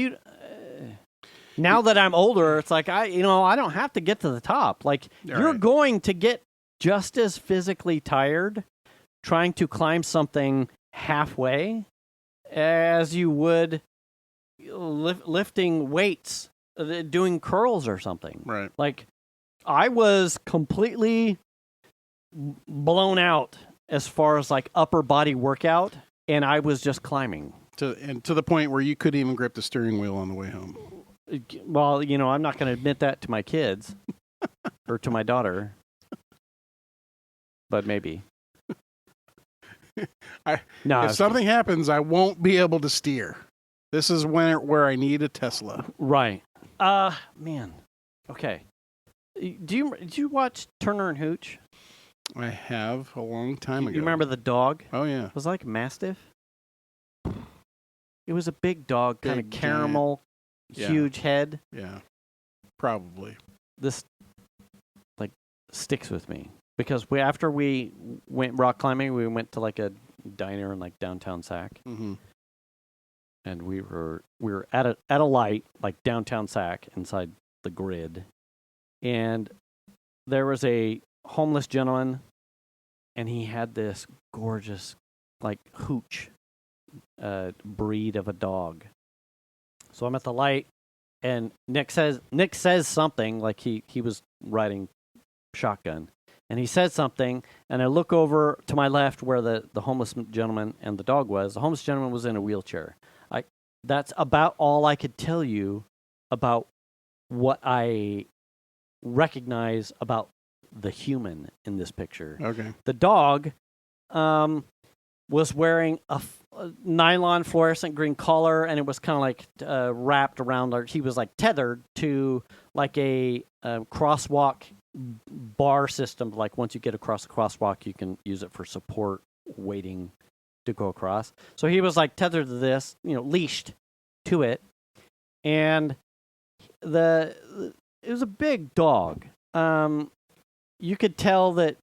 now that I'm older, it's like I don't have to get to the top. Like you're going to get just as physically tired trying to climb something halfway as you would lifting weights, doing curls or something. Right. Like I was completely blown out as far as like upper body workout, and I was just climbing to the point where you couldn't even grip the steering wheel on the way home. Well, I'm not going to admit that to my kids or to my daughter, but maybe. If something happens, I won't be able to steer. This is where I need a Tesla. Right. Man. Okay. Do you watch Turner and Hooch? I have a long time ago. You remember the dog? Oh yeah. It was like a Mastiff. It was a big dog, kind of caramel, huge head. Yeah. Probably. This like sticks with me because after we went rock climbing, we went to like a diner in like downtown Sac. Mm-hmm. And we were at a light like downtown Sac inside the grid, and there was a homeless gentleman, and he had this gorgeous like hooch breed of a dog. So I'm at the light, and Nick says something like he was riding shotgun, and he said something, and I look over to my left where the homeless gentleman and the dog was. The homeless gentleman was in a wheelchair. That's about all I could tell you about what I recognize about the human in this picture. Okay. The dog was wearing a nylon fluorescent green collar, and it was kind of like wrapped around. He was like tethered to like a crosswalk bar system. Like once you get across the crosswalk, you can use it for support, waiting to go across. So he was like tethered to this, leashed to it, and it was a big dog. You could tell that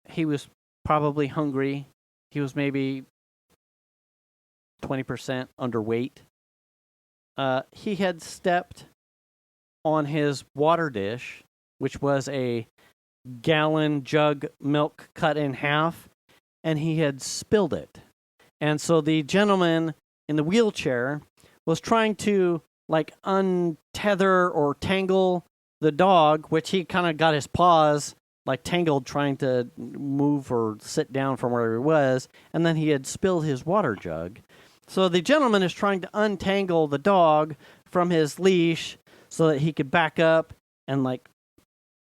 he was probably hungry. He was maybe 20% underweight. He had stepped on his water dish, which was a gallon jug milk cut in half, and he had spilled it. And so the gentleman in the wheelchair was trying to like untether or tangle the dog, which he kind of got his paws like tangled trying to move or sit down from where he was, and then he had spilled his water jug. So the gentleman is trying to untangle the dog from his leash so that he could back up and like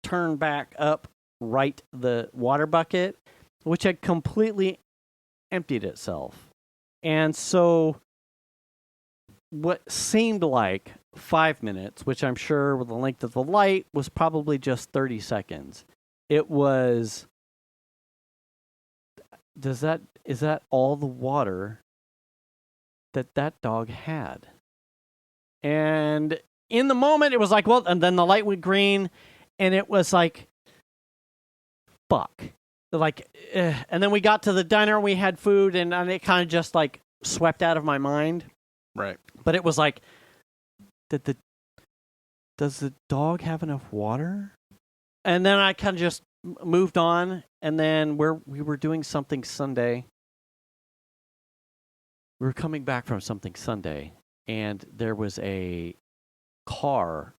turn back up right the water bucket, which had completely emptied itself. And so what seemed like 5 minutes, which I'm sure with the length of the light was probably just 30 seconds. It was, is that all the water that dog had? And in the moment it was like, well, and then the light went green and it was like, fuck. Like, and then we got to the diner and we had food and it kind of just like swept out of my mind. Right. But it was like, does the dog have enough water? And then I kind of just moved on. And then we were doing something Sunday. We were coming back from something Sunday. And there was a car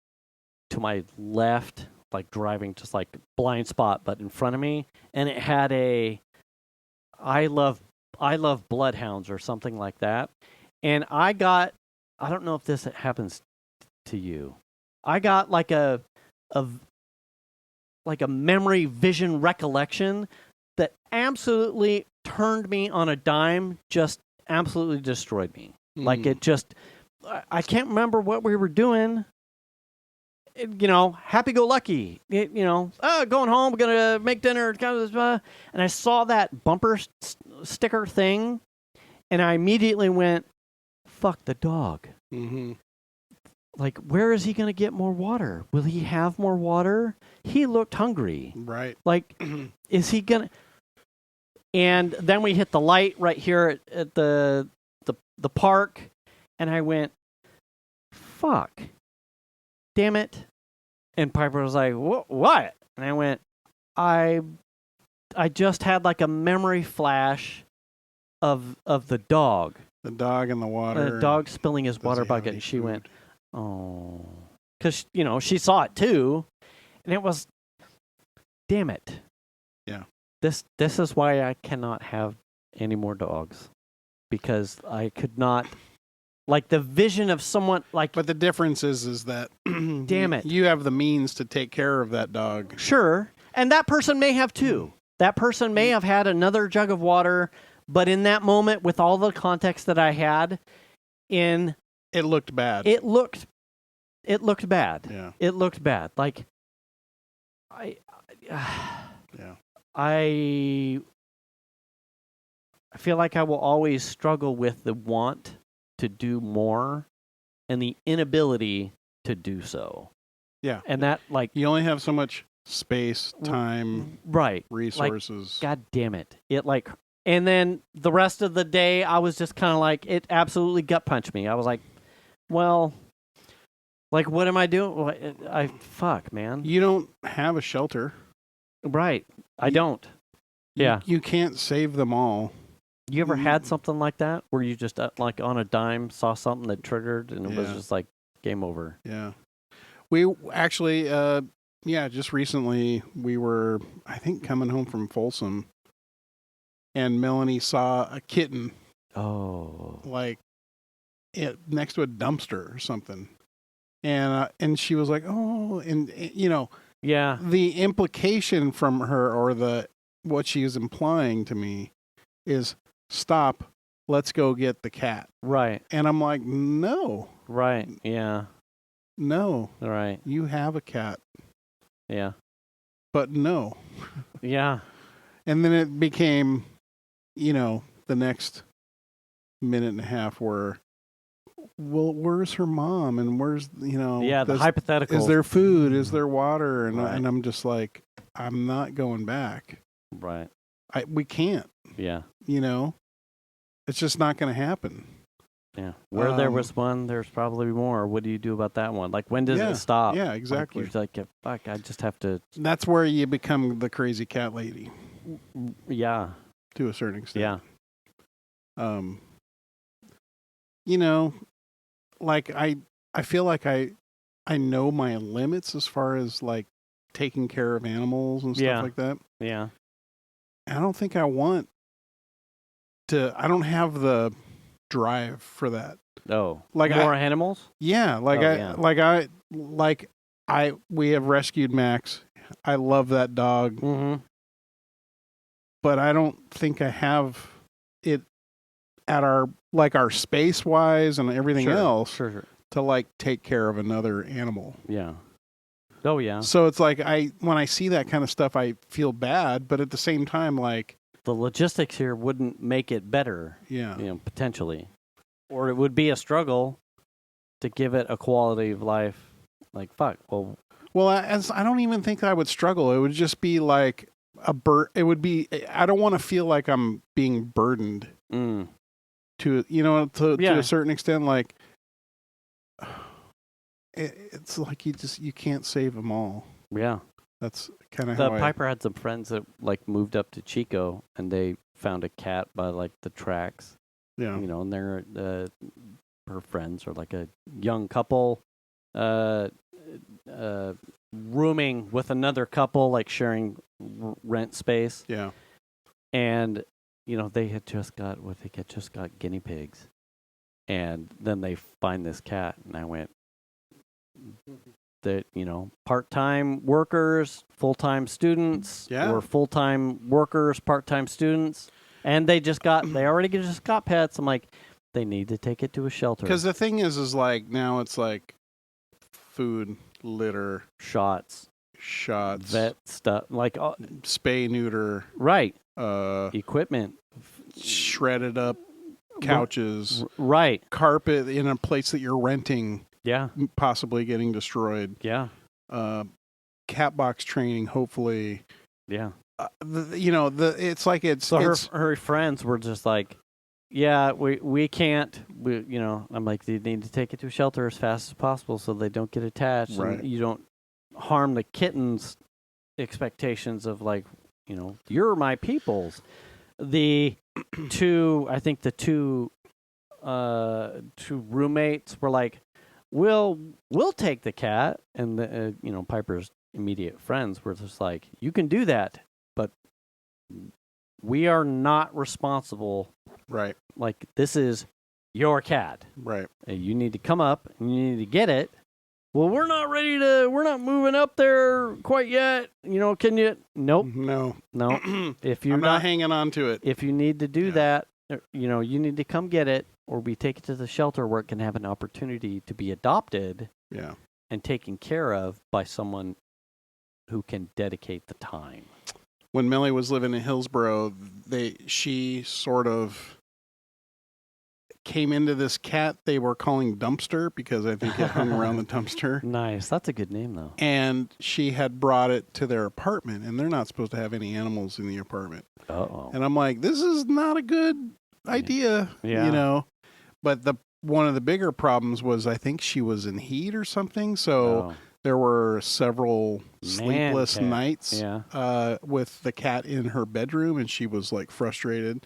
to my left, like driving just like blind spot, but in front of me. And it had I love bloodhounds or something like that. And I don't know if this happens to you. I got like a memory vision recollection that absolutely turned me on a dime, just absolutely destroyed me. Like it just, I can't remember what we were doing. Happy-go-lucky. Going home, we're going to make dinner. And I saw that bumper sticker thing, and I immediately went, fuck the dog. Mm-hmm. Like, where is he going to get more water? Will he have more water? He looked hungry. Right. Like, is he going to... And then we hit the light right here at the park, and I went, fuck, damn it. And Piper was like, what? And I went, I just had like a memory flash of the dog. The dog in the water. The dog spilling his water bucket, and she went, oh. Because, she saw it too. And it was, damn it. Yeah. This is why I cannot have any more dogs. Because I could not, like the vision of someone, like. But the difference is that, damn it. You have the means to take care of that dog. Sure. And that person may have too. That person may have had another jug of water. But in that moment, with all the context that I had, it looked bad. It looked bad. Yeah. It looked bad. Like, yeah. I feel like I will always struggle with the want to do more and the inability to do so. Yeah. And that, like, you only have so much space, time, right, resources. Like, God damn it. And then the rest of the day, I was just kind of like, it absolutely gut punched me. I was like, well, like, what am I doing? Fuck, man. You don't have a shelter. Right. I don't. Yeah. You can't save them all. You ever had something like that where you just, like, on a dime saw something that triggered and it was just like game over? Yeah. We actually, just recently we were, I think, coming home from Folsom. And Melanie saw a kitten. Oh. Like, next to a dumpster or something. And she was like, oh, and yeah. The implication from her, or what she is implying to me, is stop, let's go get the cat. Right. And I'm like, no. Right. Yeah. No. Right. You have a cat. Yeah. But no. Yeah. And then it became, the next minute and a half where, well, where's her mom? And where's, the hypothetical. Is there food? Is there water? And, right. and I'm just like, I'm not going back. Right. We can't. Yeah. It's just not going to happen. Yeah. Where there was one, there's probably more. What do you do about that one? Like, when does it stop? Yeah, exactly. Like, fuck, I just have to. That's where you become the crazy cat lady. Yeah. To a certain extent. Yeah. Like I feel like I know my limits as far as like taking care of animals and stuff like that. Yeah. I don't think I want to. I don't have the drive for that. Oh, like more animals? Yeah, we have rescued Max. I love that dog. Mm-hmm. But I don't think I have it at our space wise and everything else to like take care of another animal. Yeah. Oh yeah. So it's like when I see that kind of stuff, I feel bad, but at the same time, like the logistics here wouldn't make it better. Yeah. Potentially, or it would be a struggle to give it a quality of life. Like fuck. Well, I don't even think I would struggle. It would just be like it would be. I don't want to feel like I'm being burdened. To a certain extent, like it's like you can't save them all. Yeah, that's kind of how Piper had some friends that like moved up to Chico and they found a cat by like the tracks. Yeah, and they're her friends are like a young couple, rooming with another couple, like sharing rent space. Yeah, and. They had just got guinea pigs, and then they find this cat, and I went, that part-time workers, full-time students, or full-time workers, part-time students, and they already just got pets. I'm like, they need to take it to a shelter. Because the thing is like now it's like food, litter, shots, vet stuff, like spay, neuter, right. Equipment, shredded up couches, right? Carpet in a place that you're renting, possibly getting destroyed, cat box training, hopefully, it's like So it's her friends were just like, yeah, we can't. I'm like, you need to take it to a shelter as fast as possible so they don't get attached, Right. and you don't harm the kittens' expectations of like, you're my peoples. The two roommates were like, we'll take the cat, and the Piper's immediate friends were just like, you can do that, but we are not responsible. right, Like, this is your cat. right. You need to come up and you need to get it. Well, we're not moving up there quite yet. Can you? Nope. No. If you're I'm not hanging on to it. if you need to do that, you need to come get it, or we take it to the shelter where it can have an opportunity to be adopted Yeah. and taken care of by someone who can dedicate the time. When Millie was living in Hillsboro, she sort of came into this cat they were calling Dumpster because I think it hung around the dumpster. Nice. That's a good name, though. And she had brought it to their apartment, and they're not supposed to have any animals in the apartment. Uh-oh. And I'm like, this is not a good idea, Yeah. But one of the bigger problems was I think she was in heat or something, so there were several sleepless cat. nights with the cat in her bedroom, and she was like frustrated.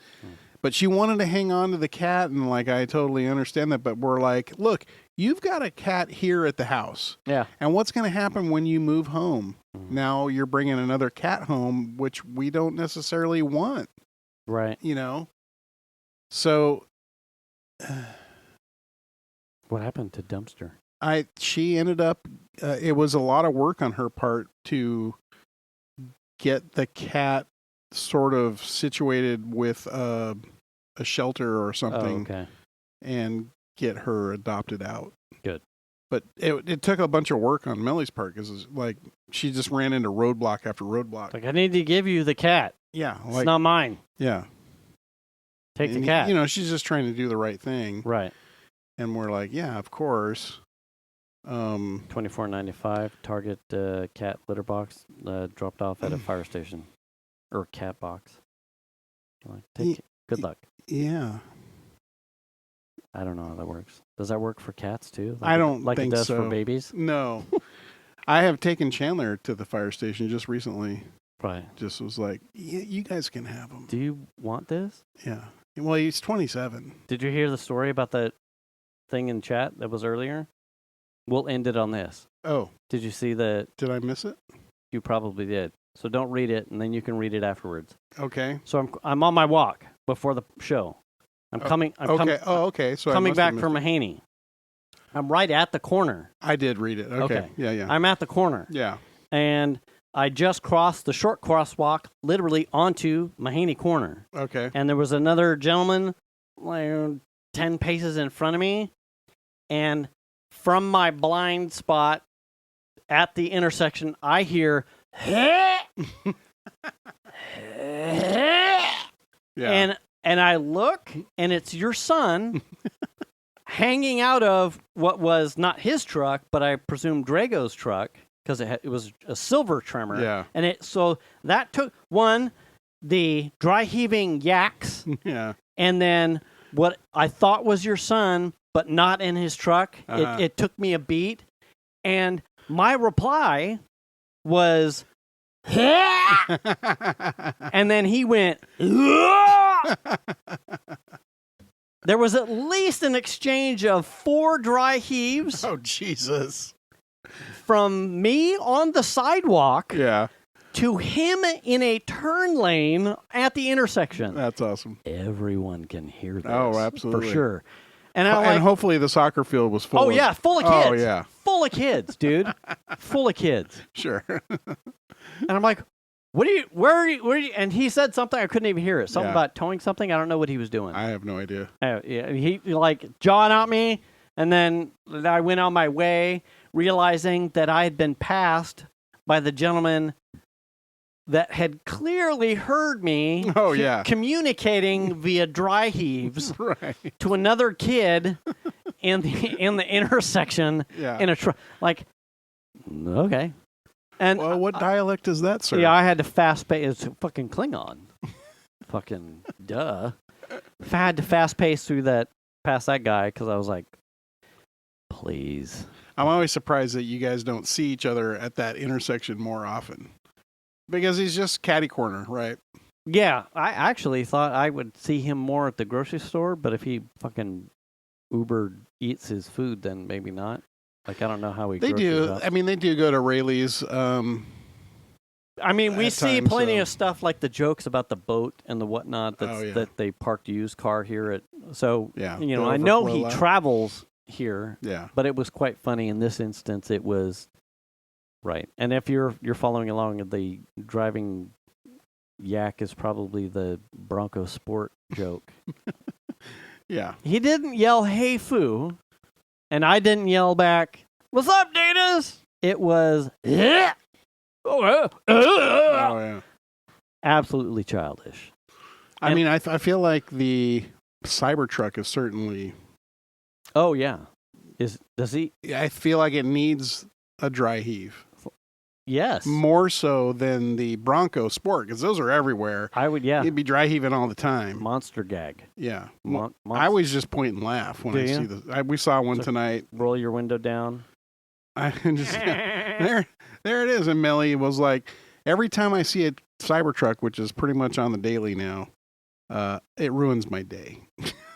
But she wanted to hang on to the cat, and like I totally understand that. But we're like, look, you've got a cat here at the house. Yeah. And what's going to happen when you move home? Now you're bringing another cat home, which we don't necessarily want. Right. So What happened to Dumpster? she ended up, it was a lot of work on her part to get the cat sort of situated with a shelter or something. Oh, okay. And get her adopted out. Good. But it took a bunch of work on Millie's part because like she just ran into roadblock after roadblock. Like, I need to give you the cat. Yeah. It's not mine. Yeah. Take the cat. She's just trying to do the right thing. Right. And we're like, yeah, of course. $24.95. Target cat litter box dropped off at a fire station or cat box. Like, good luck. Yeah. I don't know how that works. Does that work for cats too? I don't like think it does so. for babies. No. I have taken Chandler to the fire station just recently. Right. Just was like, yeah, you guys can have him. Do you want this? Yeah. Well, he's 27. Did you hear the story about that thing in chat that was earlier? We'll end it on this. Oh. Did you see the? Did I miss it? You probably did. So don't read it, and then you can read it afterwards. Okay. So I'm on my walk before the show. I'm coming. Okay. So coming back from Mahaney. I'm right at the corner. I did read it. Okay. Yeah. I'm at the corner. Yeah. And I just crossed the short crosswalk, literally onto Mahaney Corner. Okay. And there was another gentleman, like 10 paces in front of me, and from my blind spot at the intersection, I hear. Yeah. And I look, and it's your son hanging out of what was not his truck, but I presume Drago's truck, because it was a silver trimmer. Yeah. And so that took the dry heaving yaks, Yeah. and then what I thought was your son, but not in his truck. It took me a beat, and my reply was. And then he went. There was at least an exchange of 4 dry heaves. Oh, Jesus. From me on the sidewalk to him in a turn lane at the intersection. That's awesome. Everyone can hear this. Oh, absolutely. For sure. And hopefully the soccer field was full. Oh, yeah, full of kids. Oh, yeah. Full of kids, dude. Full of kids. Sure. And I'm like, where are you? And he said something, I couldn't even hear it. Something about towing something. I don't know what he was doing. I have no idea. Yeah, he like jawing at me, and then I went on my way, realizing that I had been passed by the gentleman that had clearly heard me communicating via dry heaves to another kid in the intersection in a truck. Like, okay. And Well, what dialect is that, sir? yeah, I had to fast pace. It's fucking Klingon. Fucking duh. I had to fast pace through that, past that guy, because I was like, please. I'm always surprised that you guys don't see each other at that intersection more often. Because he's just catty corner, right? Yeah, I actually thought I would see him more at the grocery store, but if he fucking Uber eats his food, then maybe not. Like, I don't know how he They groceries do. up. I mean, they do go to Rayleigh's. I mean, we at see times, plenty so- of stuff like the jokes about the boat and the whatnot that they parked a used car here at. So, Yeah, you know, the I know overflow he lot. travels here, Yeah. but it was quite funny in this instance. It was right, and if you're following along, the driving yak is probably the Bronco Sport joke. Yeah. He didn't yell "Hey foo," and I didn't yell back, "What's up, Datas?" It was yeah. Oh, yeah. Absolutely childish. I mean, I feel like the Cybertruck is certainly. Oh yeah, does he? I feel like it needs a dry heave Yes, more so than the Bronco Sport because those are everywhere. I would. Yeah, You'd be dry heaving all the time. monster gag. Yeah. I I always just point and laugh when Do I you? see this. We saw one So- tonight. roll your window down. I just there it is. And Melly was like, every time I see a Cybertruck, which is pretty much on the daily now, it ruins my day.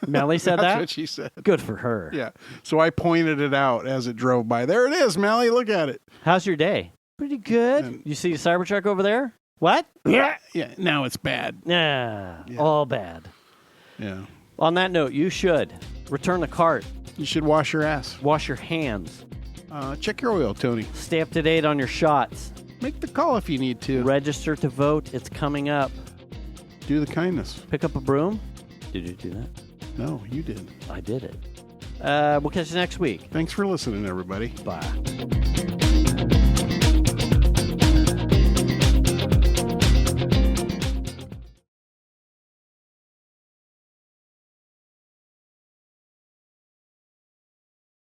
Melly said That's that. what she said. Good for her. Yeah. So I pointed it out as it drove by. There it is, Melly. Look at it. How's your day? Pretty good. And- You see the Cybertruck over there? What? Yeah. Now it's bad. Nah, Yeah. all bad. Yeah. On that note, you should return the cart, You should wash your ass. wash your hands, Check your oil, Tony. stay up to date on your shots, Make the call if you need to. register to vote. It's coming up. Do the kindness. Pick up a broom. Did you do that? No, you did. I did it. We'll catch you next week. Thanks for listening, everybody. Bye.